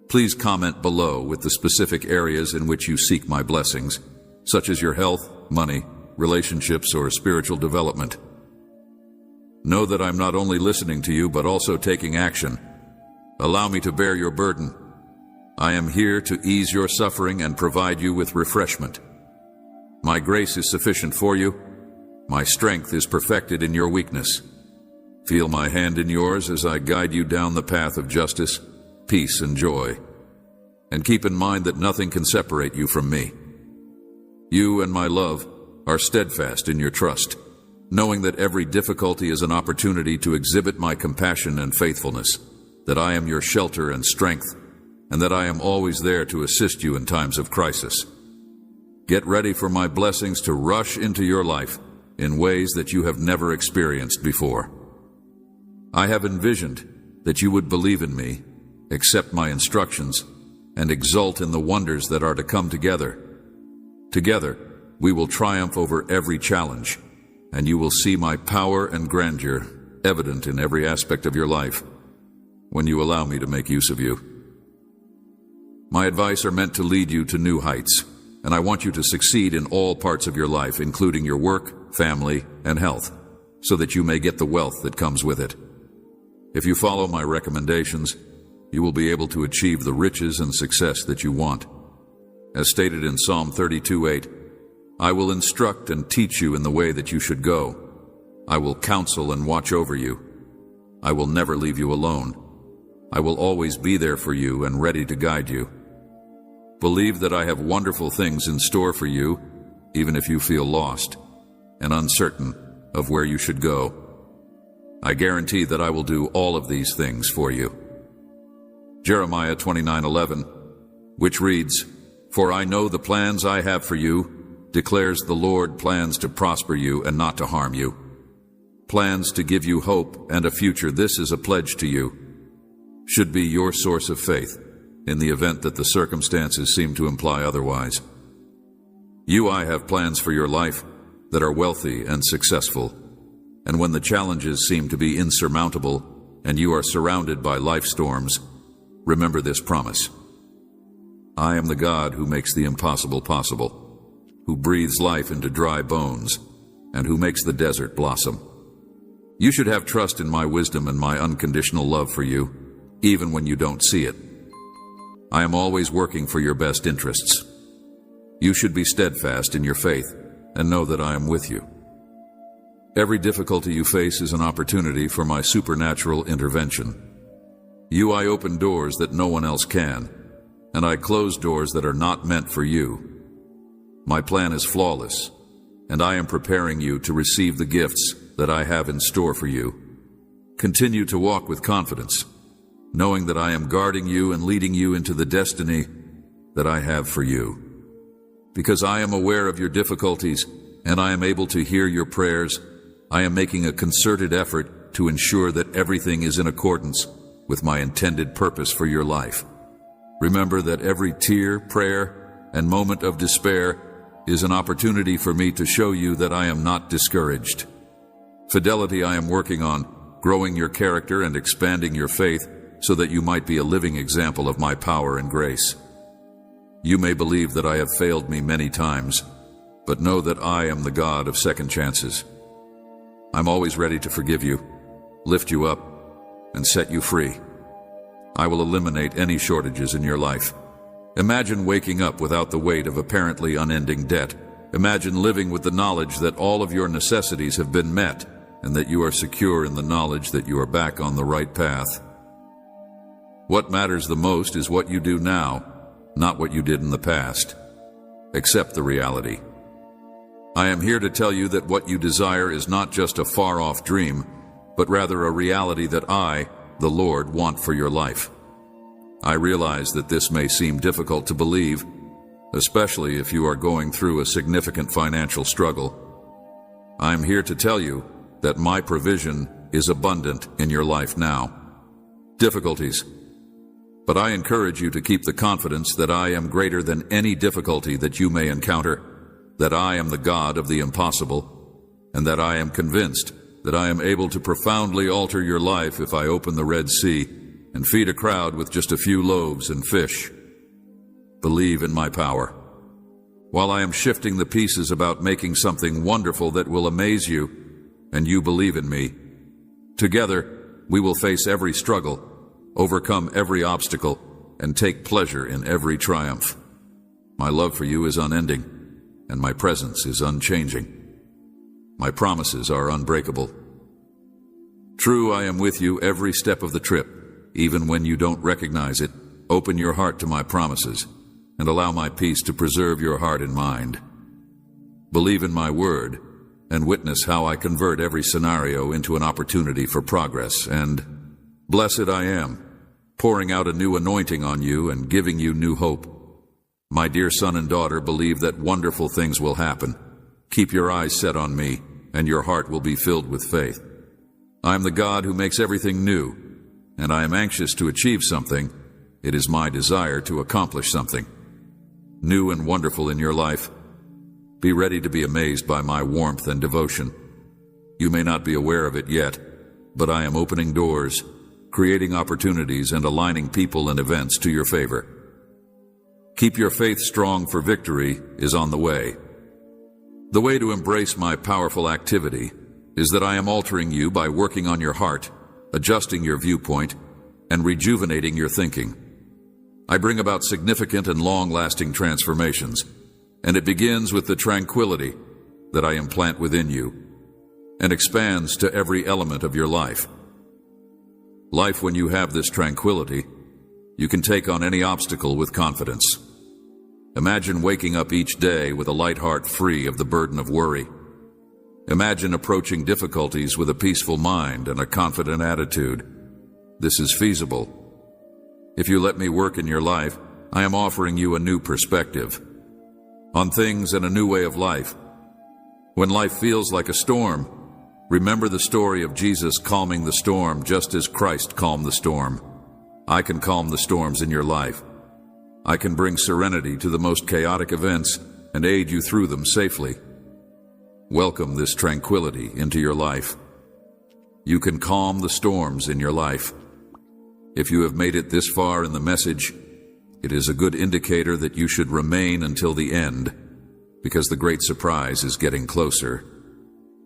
Please comment below with the specific areas in which you seek my blessings, such as your health, money, relationships, or spiritual development. Know that I'm not only listening to you, but also taking action. Allow me to bear your burden. I am here to ease your suffering and provide you with refreshment. My grace is sufficient for you. My strength is perfected in your weakness. Feel my hand in yours as I guide you down the path of justice, peace, and joy. And keep in mind that nothing can separate you from me. You and my love are steadfast in your trust, knowing that every difficulty is an opportunity to exhibit my compassion and faithfulness, that I am your shelter and strength, and that I am always there to assist you in times of crisis. Get ready for my blessings to rush into your life in ways that you have never experienced before. I have envisioned that you would believe in me, accept my instructions, and exult in the wonders that are to come together. Together, we will triumph over every challenge, and you will see my power and grandeur evident in every aspect of your life when you allow me to make use of you. My advice are meant to lead you to new heights, and I want you to succeed in all parts of your life, including your work, family, and health, so that you may get the wealth that comes with it. If you follow my recommendations, you will be able to achieve the riches and success that you want. As stated in Psalm 32:8, I will instruct and teach you in the way that you should go. I will counsel and watch over you. I will never leave you alone. I will always be there for you and ready to guide you. Believe that I have wonderful things in store for you, even if you feel lost and uncertain of where you should go. I guarantee that I will do all of these things for you. Jeremiah 29:11, which reads, For I know the plans I have for you, declares the Lord, plans to prosper you and not to harm you, plans to give you hope and a future. This is a pledge to you. Should be your source of faith in the event that the circumstances seem to imply otherwise. I have plans for your life that are wealthy and successful, and when the challenges seem to be insurmountable and you are surrounded by life storms, remember this promise. I am the God who makes the impossible possible, who breathes life into dry bones, and who makes the desert blossom. You should have trust in my wisdom and my unconditional love for you, even when you don't see it. I am always working for your best interests. You should be steadfast in your faith and know that I am with you. Every difficulty you face is an opportunity for my supernatural intervention. I open doors that no one else can, and I close doors that are not meant for you. My plan is flawless, and I am preparing you to receive the gifts that I have in store for you. Continue to walk with confidence, knowing that I am guarding you and leading you into the destiny that I have for you. Because I am aware of your difficulties and I am able to hear your prayers, I am making a concerted effort to ensure that everything is in accordance with my intended purpose for your life. Remember that every tear, prayer, and moment of despair is an opportunity for me to show you that I am not discouraged. Fidelity I am working on, growing your character and expanding your faith so that you might be a living example of my power and grace. You may believe that I have failed me many times, but know that I am the God of second chances. I'm always ready to forgive you, lift you up, and set you free. I will eliminate any shortages in your life. Imagine waking up without the weight of apparently unending debt. Imagine living with the knowledge that all of your necessities have been met and that you are secure in the knowledge that you are back on the right path. What matters the most is what you do now, not what you did in the past. Accept the reality. I am here to tell you that what you desire is not just a far-off dream, but rather a reality that I, the Lord, want for your life. I realize that this may seem difficult to believe, especially if you are going through a significant financial struggle. I am here to tell you that my provision is abundant in your life now. Difficulties. But I encourage you to keep the confidence that I am greater than any difficulty that you may encounter, that I am the God of the impossible, and that I am convinced that I am able to profoundly alter your life if I open the Red Sea and feed a crowd with just a few loaves and fish. Believe in my power. While I am shifting the pieces about making something wonderful that will amaze you, and you believe in me, together we will face every struggle, overcome every obstacle, and take pleasure in every triumph. My love for you is unending, and my presence is unchanging. My promises are unbreakable. True, I am with you every step of the trip, even when you don't recognize it. Open your heart to my promises, and allow my peace to preserve your heart and mind. Believe in my word, and witness how I convert every scenario into an opportunity for progress. And blessed I am, pouring out a new anointing on you and giving you new hope. My dear son and daughter, believe that wonderful things will happen. Keep your eyes set on me, and your heart will be filled with faith. I am the God who makes everything new, and I am anxious to achieve something. It is my desire to accomplish something new and wonderful in your life. Be ready to be amazed by my warmth and devotion. You may not be aware of it yet, but I am opening doors, creating opportunities, and aligning people and events to your favor. Keep your faith strong, for victory is on the way. The way to embrace my powerful activity is that I am altering you by working on your heart, adjusting your viewpoint, and rejuvenating your thinking. I bring about significant and long-lasting transformations, and it begins with the tranquility that I implant within you and expands to every element of your life. Life, when you have this tranquility, you can take on any obstacle with confidence. Imagine waking up each day with a light heart, free of the burden of worry. Imagine approaching difficulties with a peaceful mind and a confident attitude. This is feasible. If you let me work in your life, I am offering you a new perspective on things and a new way of life. When life feels like a storm, remember the story of Jesus calming the storm just as Christ calmed the storm. I can calm the storms in your life. I can bring serenity to the most chaotic events and aid you through them safely. Welcome this tranquility into your life. You can calm the storms in your life. If you have made it this far in the message, it is a good indicator that you should remain until the end, because the great surprise is getting closer.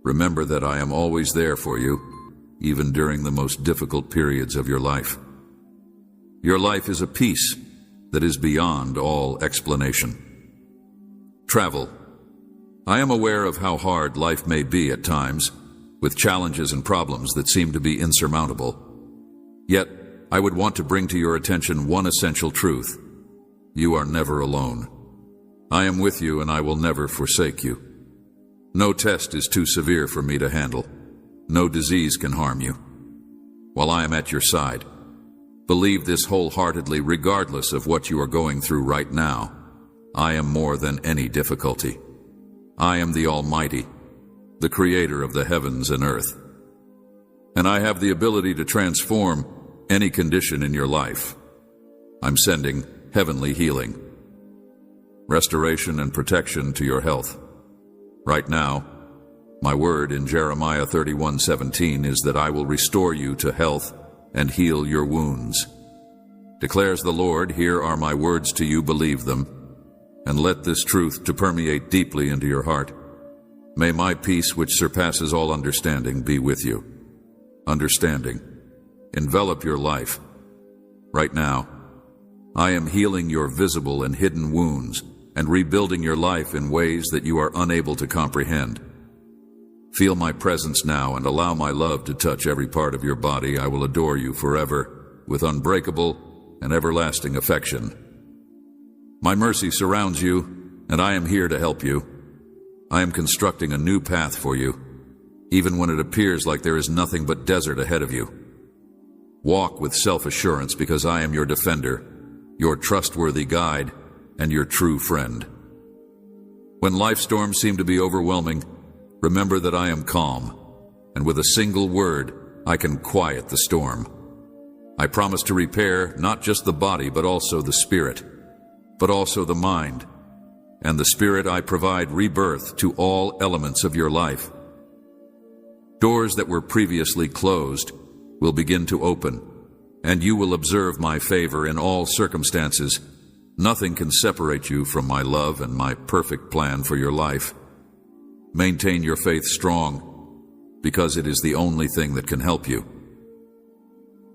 Remember that I am always there for you, even during the most difficult periods of your life. Your life is a peace that is beyond all explanation. Travel. I am aware of how hard life may be at times, with challenges and problems that seem to be insurmountable. Yet, I would want to bring to your attention one essential truth. You are never alone. I am with you, and I will never forsake you. No test is too severe for me to handle. No disease can harm you, while I am at your side. Believe this wholeheartedly, regardless of what you are going through right now. I am more than any difficulty. I am the Almighty, the Creator of the heavens and earth. And I have the ability to transform any condition in your life. I'm sending heavenly healing, restoration, and protection to your health. Right now, my word in Jeremiah 31:17 is that I will restore you to health and heal your wounds. Declares the Lord, here are my words to you, believe them, and let this truth to permeate deeply into your heart. May my peace, which surpasses all understanding, be with you. Understanding. Envelop your life. Right now, I am healing your visible and hidden wounds and rebuilding your life in ways that you are unable to comprehend. Feel my presence now and allow my love to touch every part of your body. I will adore you forever with unbreakable and everlasting affection. My mercy surrounds you, and I am here to help you. I am constructing a new path for you, even when it appears like there is nothing but desert ahead of you. Walk with self-assurance because I am your defender, your trustworthy guide, and your true friend. When life storms seem to be overwhelming, remember that I am calm, and with a single word, I can quiet the storm. I promise to repair not just the body, but also the spirit, but also the mind. And the spirit, I provide rebirth to all elements of your life. Doors that were previously closed will begin to open, and you will observe my favor in all circumstances. Nothing can separate you from my love and my perfect plan for your life. Maintain your faith strong, because it is the only thing that can help you.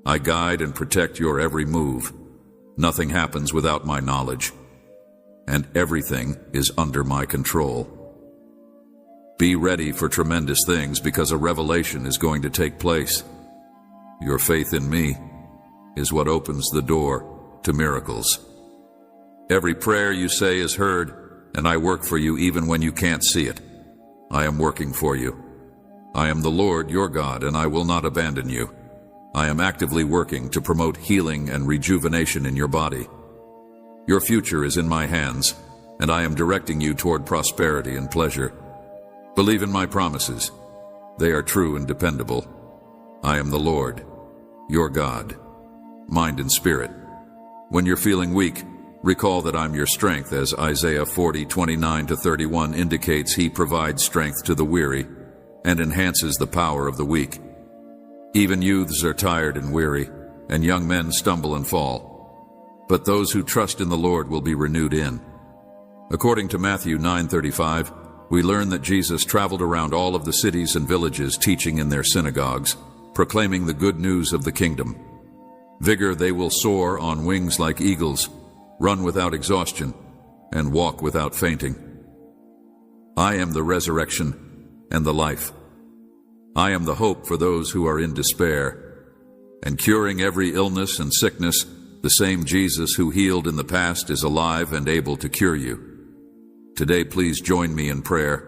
I guide and protect your every move. Nothing happens without my knowledge, and everything is under my control. Be ready for tremendous things because a revelation is going to take place. Your faith in me is what opens the door to miracles. Every prayer you say is heard, and I work for you even when you can't see it. I am working for you. I am the Lord your God, and I will not abandon you. I am actively working to promote healing and rejuvenation in your body. Your future is in my hands, and I am directing you toward prosperity and pleasure. Believe in my promises. They are true and dependable. I am the Lord, your God, mind and spirit. When you're feeling weak, recall that I'm your strength, as Isaiah 40:29-31 indicates. He provides strength to the weary and enhances the power of the weak. Even youths are tired and weary, and young men stumble and fall. But those who trust in the Lord will be renewed in. According to Matthew 9:35, we learn that Jesus traveled around all of the cities and villages, teaching in their synagogues, proclaiming the good news of the kingdom. Vigor, they will soar on wings like eagles, run without exhaustion, and walk without fainting. I am the resurrection and the life. I am the hope for those who are in despair, and curing every illness and sickness. The same Jesus who healed in the past is alive and able to cure you. Today, please join me in prayer.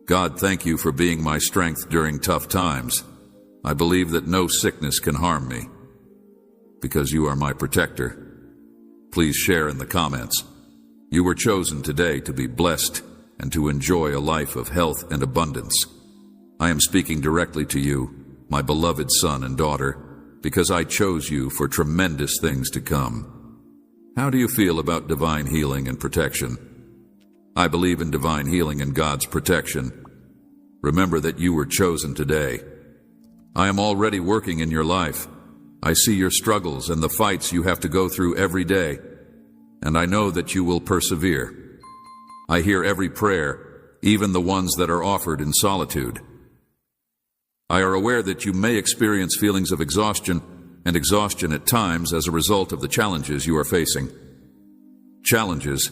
God, thank you for being my strength during tough times. I believe that no sickness can harm me, because you are my protector. Please share in the comments. You were chosen today to be blessed and to enjoy a life of health and abundance. I am speaking directly to you, my beloved son and daughter, because I chose you for tremendous things to come. How do you feel about divine healing and protection? I believe in divine healing and God's protection. Remember that you were chosen today. I am already working in your life. I see your struggles and the fights you have to go through every day, and I know that you will persevere. I hear every prayer, even the ones that are offered in solitude. I are aware that you may experience feelings of exhaustion at times as a result of the challenges you are facing. Challenges,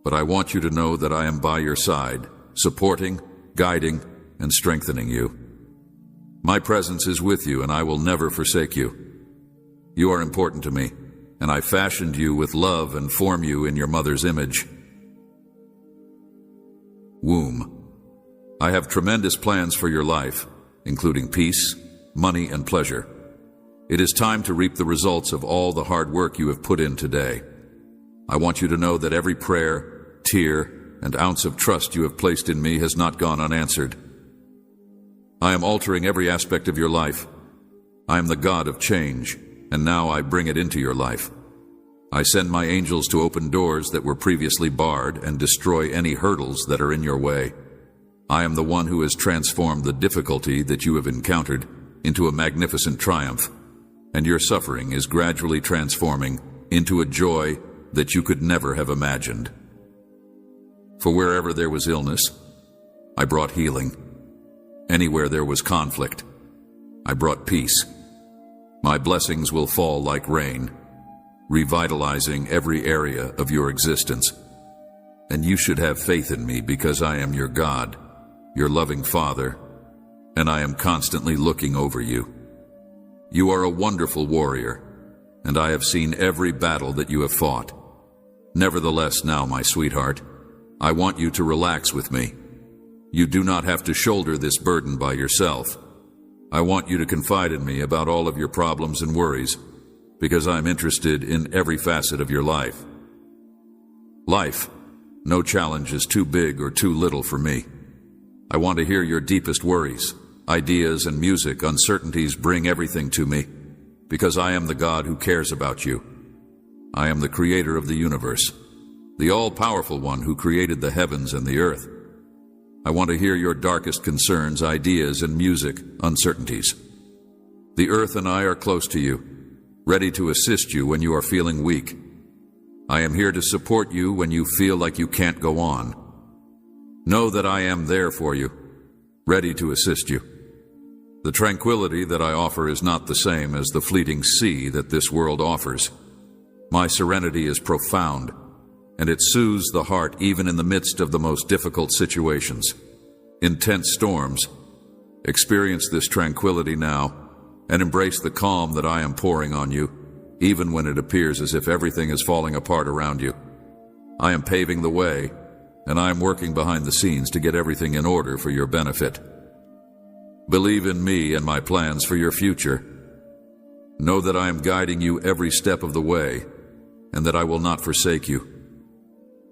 but I want you to know that I am by your side, supporting, guiding, and strengthening you. My presence is with you, and I will never forsake you. You are important to me, and I fashioned you with love and formed you in your mother's image. Womb. I have tremendous plans for your life, including peace, money, and pleasure. It is time to reap the results of all the hard work you have put in today. I want you to know that every prayer, tear, and ounce of trust you have placed in me has not gone unanswered. I am altering every aspect of your life. I am the God of change, and now I bring it into your life. I send my angels to open doors that were previously barred and destroy any hurdles that are in your way. I am the one who has transformed the difficulty that you have encountered into a magnificent triumph. and your suffering is gradually transforming into a joy that you could never have imagined. For wherever there was illness, I brought healing. Anywhere there was conflict, I brought peace. My blessings will fall like rain, revitalizing every area of your existence. And you should have faith in me because I am your God, your loving Father, and I am constantly looking over you. You are a wonderful warrior, and I have seen every battle that you have fought. Nevertheless, now, my sweetheart, I want you to relax with me. You do not have to shoulder this burden by yourself. I want you to confide in me about all of your problems and worries, because I'm interested in every facet of your life. Life, no challenge is too big or too little for me. I want to hear your deepest worries, ideas and music. Uncertainties bring everything to me, because I am the God who cares about you. I am the creator of the universe, the all-powerful one who created the heavens and the earth. I want to hear your darkest concerns, ideas and music, uncertainties. The earth and I are close to you, ready to assist you when you are feeling weak. I am here to support you when you feel like you can't go on. Know that I am there for you, ready to assist you. The tranquility that I offer is not the same as the fleeting sea that this world offers. My serenity is profound, and it soothes the heart even in the midst of the most difficult situations, intense storms. Experience this tranquility now, and embrace the calm that I am pouring on you, even when it appears as if everything is falling apart around you. I am paving the way, and I am working behind the scenes to get everything in order for your benefit. Believe in me and my plans for your future. Know that I am guiding you every step of the way, and that I will not forsake you.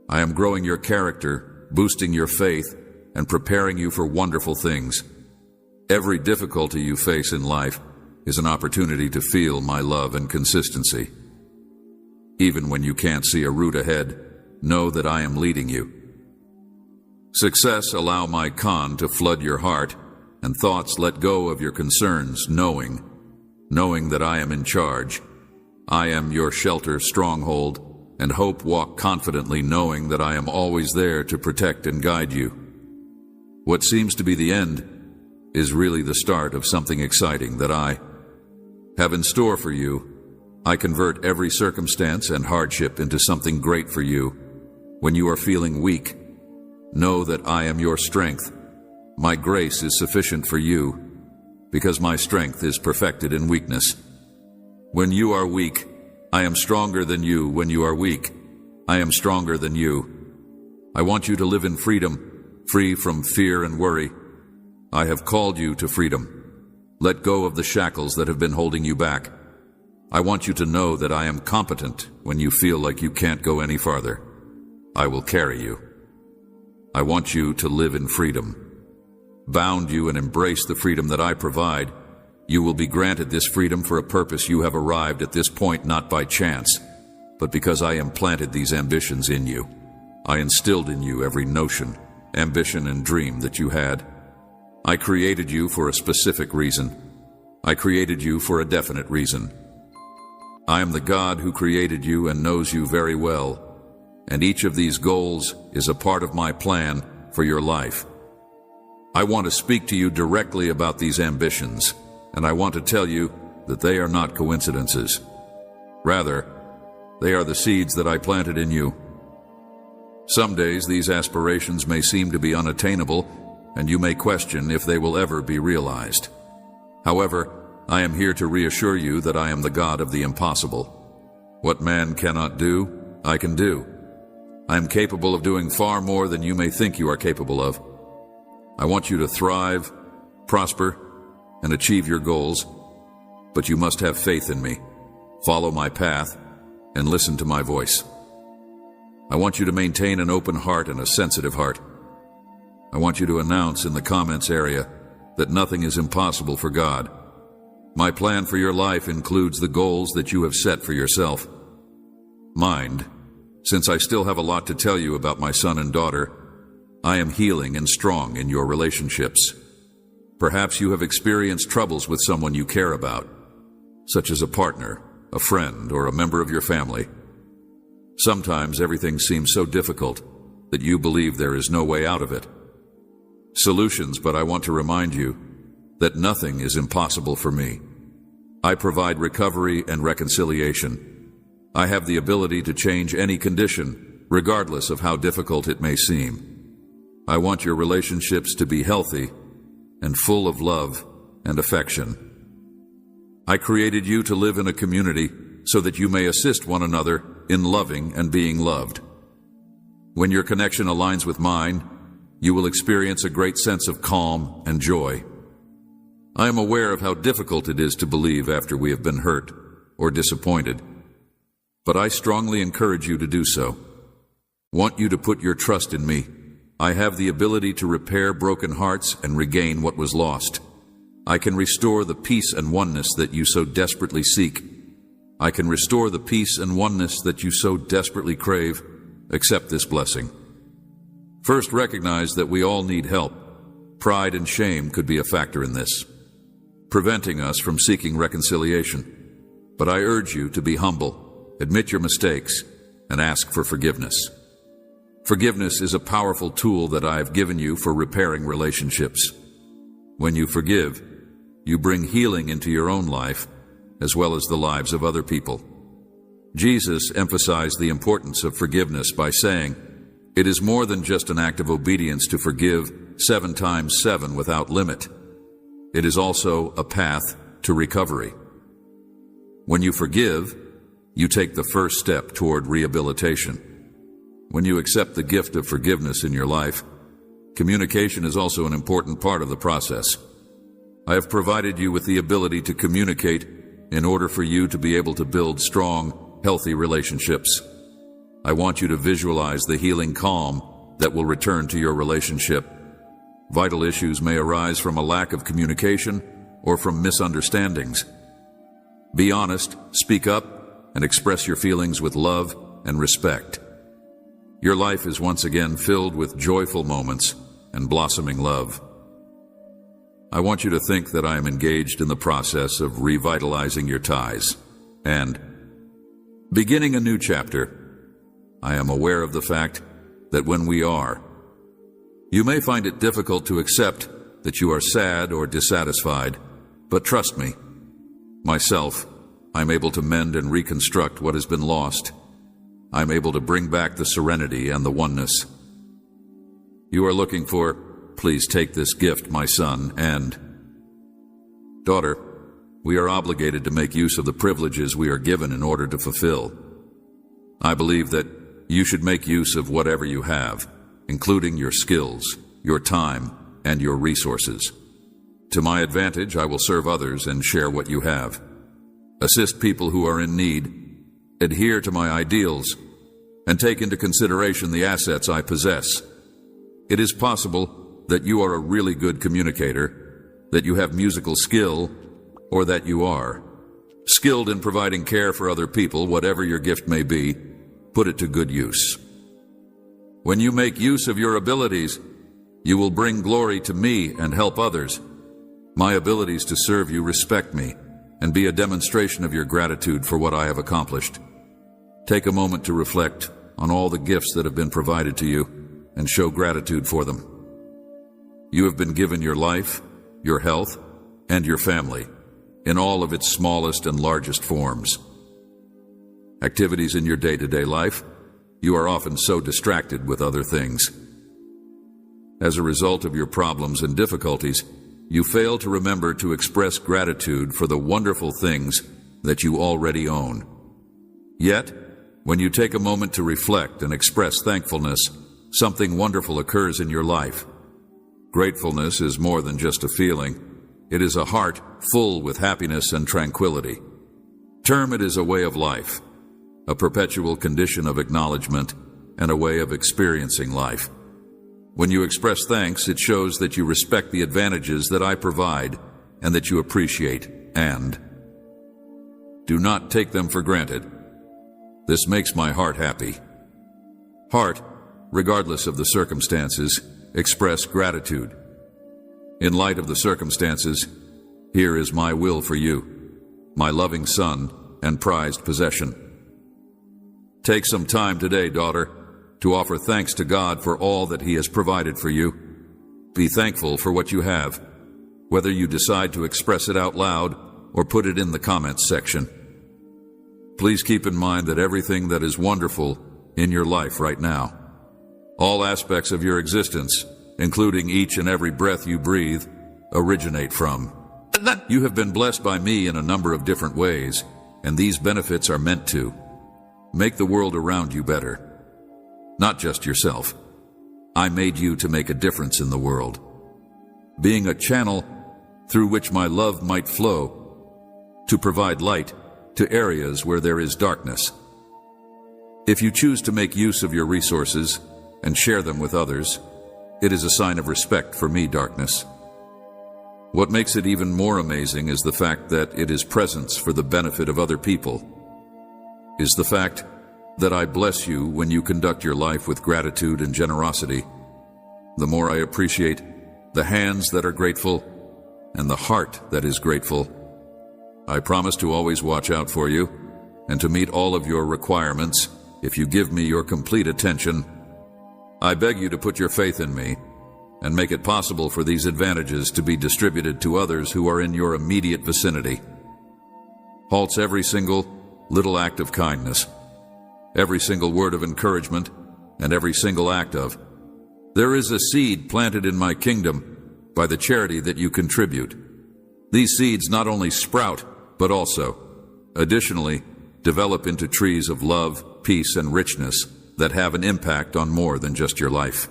I am growing your character, boosting your faith, and preparing you for wonderful things. Every difficulty you face in life is an opportunity to feel my love and consistency. Even when you can't see a route ahead, know that I am leading you. Success, allow my calm to flood your heart, and thoughts let go of your concerns, knowing that I am in charge. I am your shelter, stronghold, and hope. Walk confidently knowing that I am always there to protect and guide you. What seems to be the end is really the start of something exciting that I have in store for you. I convert every circumstance and hardship into something great for you. When you are feeling weak, know that I am your strength. My grace is sufficient for you, because my strength is perfected in weakness. When you are weak, I am stronger than you. When you are weak, I am stronger than you. I want you to live in freedom, free from fear and worry. I have called you to freedom. Let go of the shackles that have been holding you back. I want you to know that I am competent when you feel like you can't go any farther. I will carry you. I want you to live in freedom. Bound you and embrace the freedom that I provide. You will be granted this freedom for a purpose. You have arrived at this point not by chance, but because I implanted these ambitions in you. I instilled in you every notion, ambition, and dream that you had. I created you for a specific reason. I created you for a definite reason. I am the God who created you and knows you very well, and each of these goals is a part of my plan for your life. I want to speak to you directly about these ambitions, and I want to tell you that they are not coincidences. Rather, they are the seeds that I planted in you. Some days these aspirations may seem to be unattainable, and you may question if they will ever be realized. However, I am here to reassure you that I am the God of the impossible. What man cannot do, I can do. I am capable of doing far more than you may think you are capable of. I want you to thrive, prosper, and achieve your goals, but you must have faith in me, follow my path, and listen to my voice. I want you to maintain an open heart and a sensitive heart. I want you to announce in the comments area that nothing is impossible for God. My plan for your life includes the goals that you have set for yourself. Mind, since I still have a lot to tell you about my son and daughter, I am healing and strong in your relationships. Perhaps you have experienced troubles with someone you care about. such as a partner, a friend, or a member of your family. Sometimes everything seems so difficult that you believe there is no way out of it. Solutions, but I want to remind you that nothing is impossible for me. I provide recovery and reconciliation. I have the ability to change any condition, regardless of how difficult it may seem. I want your relationships to be healthy and full of love and affection. I created you to live in a community so that you may assist one another in loving and being loved. When your connection aligns with mine, you will experience a great sense of calm and joy. I am aware of how difficult it is to believe after we have been hurt or disappointed, but I strongly encourage you to do so. Want you to put your trust in me. I have the ability to repair broken hearts and regain what was lost. I can restore the peace and oneness that you so desperately seek. I can restore the peace and oneness that you so desperately crave. Accept this blessing. First, recognize that we all need help. Pride and shame could be a factor in this, preventing us from seeking reconciliation. But I urge you to be humble, admit your mistakes, and ask for forgiveness. Forgiveness is a powerful tool that I have given you for repairing relationships. When you forgive, you bring healing into your own life, as well as the lives of other people. Jesus emphasized the importance of forgiveness by saying, "It is more than just an act of obedience to forgive 7 times 7 without limit. It is also a path to recovery." When you forgive, you take the first step toward rehabilitation. When you accept the gift of forgiveness in your life, communication is also an important part of the process. I have provided you with the ability to communicate in order for you to be able to build strong, healthy relationships. I want you to visualize the healing calm that will return to your relationship. Vital issues may arise from a lack of communication or from misunderstandings. Be honest, speak up, and express your feelings with love and respect. Your life is once again filled with joyful moments and blossoming love. I want you to think that I am engaged in the process of revitalizing your ties and beginning a new chapter. I am aware of the fact that when we are, you may find it difficult to accept that you are sad or dissatisfied, but trust me, myself, I'm able to mend and reconstruct what has been lost. I'm able to bring back the serenity and the oneness you are looking for. Please take this gift, my son and daughter. We are obligated to make use of the privileges we are given in order to fulfill. I believe that you should make use of whatever you have, including your skills, your time, and your resources. To my advantage, I will serve others and share what you have. Assist people who are in need, adhere to my ideals, and take into consideration the assets I possess. It is possible that you are a really good communicator, that you have musical skill, or that you are skilled in providing care for other people. Whatever your gift may be, put it to good use. When you make use of your abilities, you will bring glory to me and help others. My abilities to serve you respect me and be a demonstration of your gratitude for what I have accomplished. Take a moment to reflect on all the gifts that have been provided to you and show gratitude for them. You have been given your life, your health, and your family in all of its smallest and largest forms. Activities in your day-to-day life, you are often so distracted with other things. As a result of your problems and difficulties, you fail to remember to express gratitude for the wonderful things that you already own. Yet, when you take a moment to reflect and express thankfulness, something wonderful occurs in your life. Gratefulness is more than just a feeling. It is a heart full with happiness and tranquility. Term it as a way of life, a perpetual condition of acknowledgement, and a way of experiencing life. When you express thanks, it shows that you respect the advantages that I provide and that you appreciate and do not take them for granted. This makes my heart happy. Heart, regardless of the circumstances, express gratitude. In light of the circumstances, here is my will for you. my loving son and prized possession. Take some time today, daughter, to offer thanks to God for all that He has provided for you. Be thankful for what you have, whether you decide to express it out loud or put it in the comments section. Please keep in mind that everything that is wonderful in your life right now, all aspects of your existence, including each and every breath you breathe, originate from. You have been blessed by me in a number of different ways, and these benefits are meant to make the world around you better. Not just yourself. I made you to make a difference in the world, being a channel through which my love might flow, to provide light to areas where there is darkness. If you choose to make use of your resources and share them with others, it is a sign of respect for me, darkness. What makes it even more amazing is the fact that it is presence for the benefit of other people, is the fact that I bless you when you conduct your life with gratitude and generosity. The more I appreciate the hands that are grateful and the heart that is grateful, I promise to always watch out for you and to meet all of your requirements if you give me your complete attention. I beg you to put your faith in me and make it possible for these advantages to be distributed to others who are in your immediate vicinity. Halts every single little act of kindness, every single word of encouragement, and every single act of. There is a seed planted in my kingdom by the charity that you contribute. These seeds not only sprout, but also, additionally, develop into trees of love, peace, and richness that have an impact on more than just your life.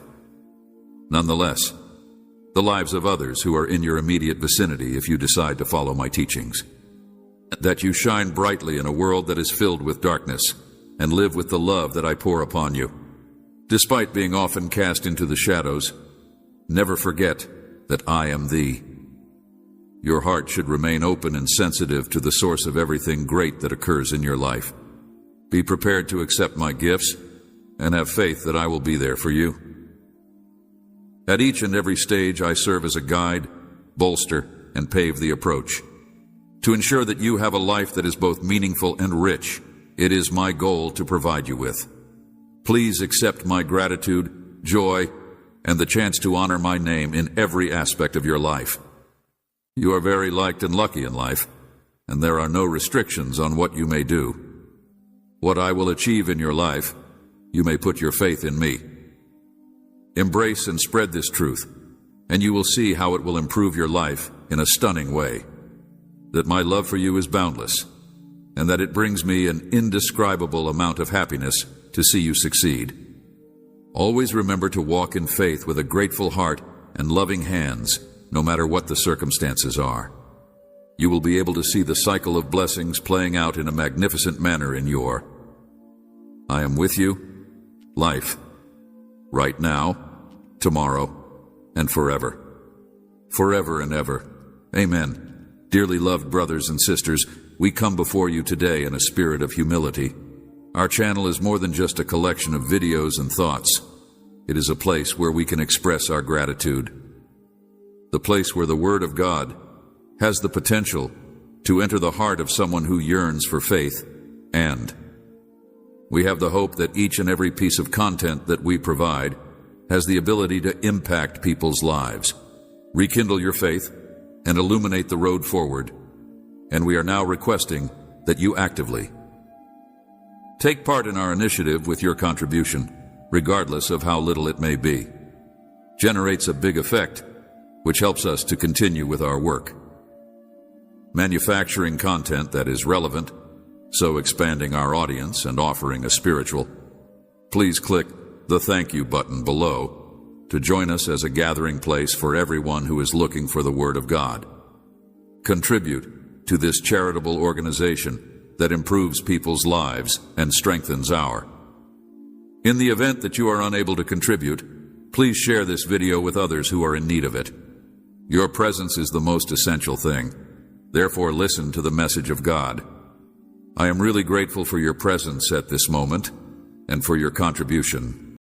Nonetheless, the lives of others who are in your immediate vicinity if you decide to follow my teachings. That you shine brightly in a world that is filled with darkness and live with the love that I pour upon you. Despite being often cast into the shadows, never forget that I am thee. Your heart should remain open and sensitive to the source of everything great that occurs in your life. Be prepared to accept my gifts and have faith that I will be there for you. At each and every stage, I serve as a guide, bolster, and pave the approach. To ensure that you have a life that is both meaningful and rich, it is my goal to provide you with. Please accept my gratitude, joy, and the chance to honor my name in every aspect of your life. You are very liked and lucky in life, and there are no restrictions on what you may do. What I will achieve in your life, you may put your faith in me. Embrace and spread this truth, and you will see how it will improve your life in a stunning way. That my love for you is boundless, and that it brings me an indescribable amount of happiness to see you succeed. Always remember to walk in faith with a grateful heart and loving hands, no matter what the circumstances are. You will be able to see the cycle of blessings playing out in a magnificent manner in your I am with you, life, right now, tomorrow, and forever. Forever and ever. Amen. Dearly loved brothers and sisters, we come before you today in a spirit of humility. Our channel is more than just a collection of videos and thoughts. It is a place where we can express our gratitude. The place where the Word of God has the potential to enter the heart of someone who yearns for faith, and we have the hope that each and every piece of content that we provide has the ability to impact people's lives, rekindle your faith, and illuminate the road forward. And we are now requesting that you actively take part in our initiative with your contribution, regardless of how little it may be. Generates a big effect, which helps us to continue with our work. Manufacturing content that is relevant, so expanding our audience and offering a spiritual. Please click the thank you button below to join us as a gathering place for everyone who is looking for the Word of God. Contribute to this charitable organization that improves people's lives and strengthens our. In the event that you are unable to contribute, please share this video with others who are in need of it. Your presence is the most essential thing. Therefore, listen to the message of God. I am really grateful for your presence at this moment and for your contribution.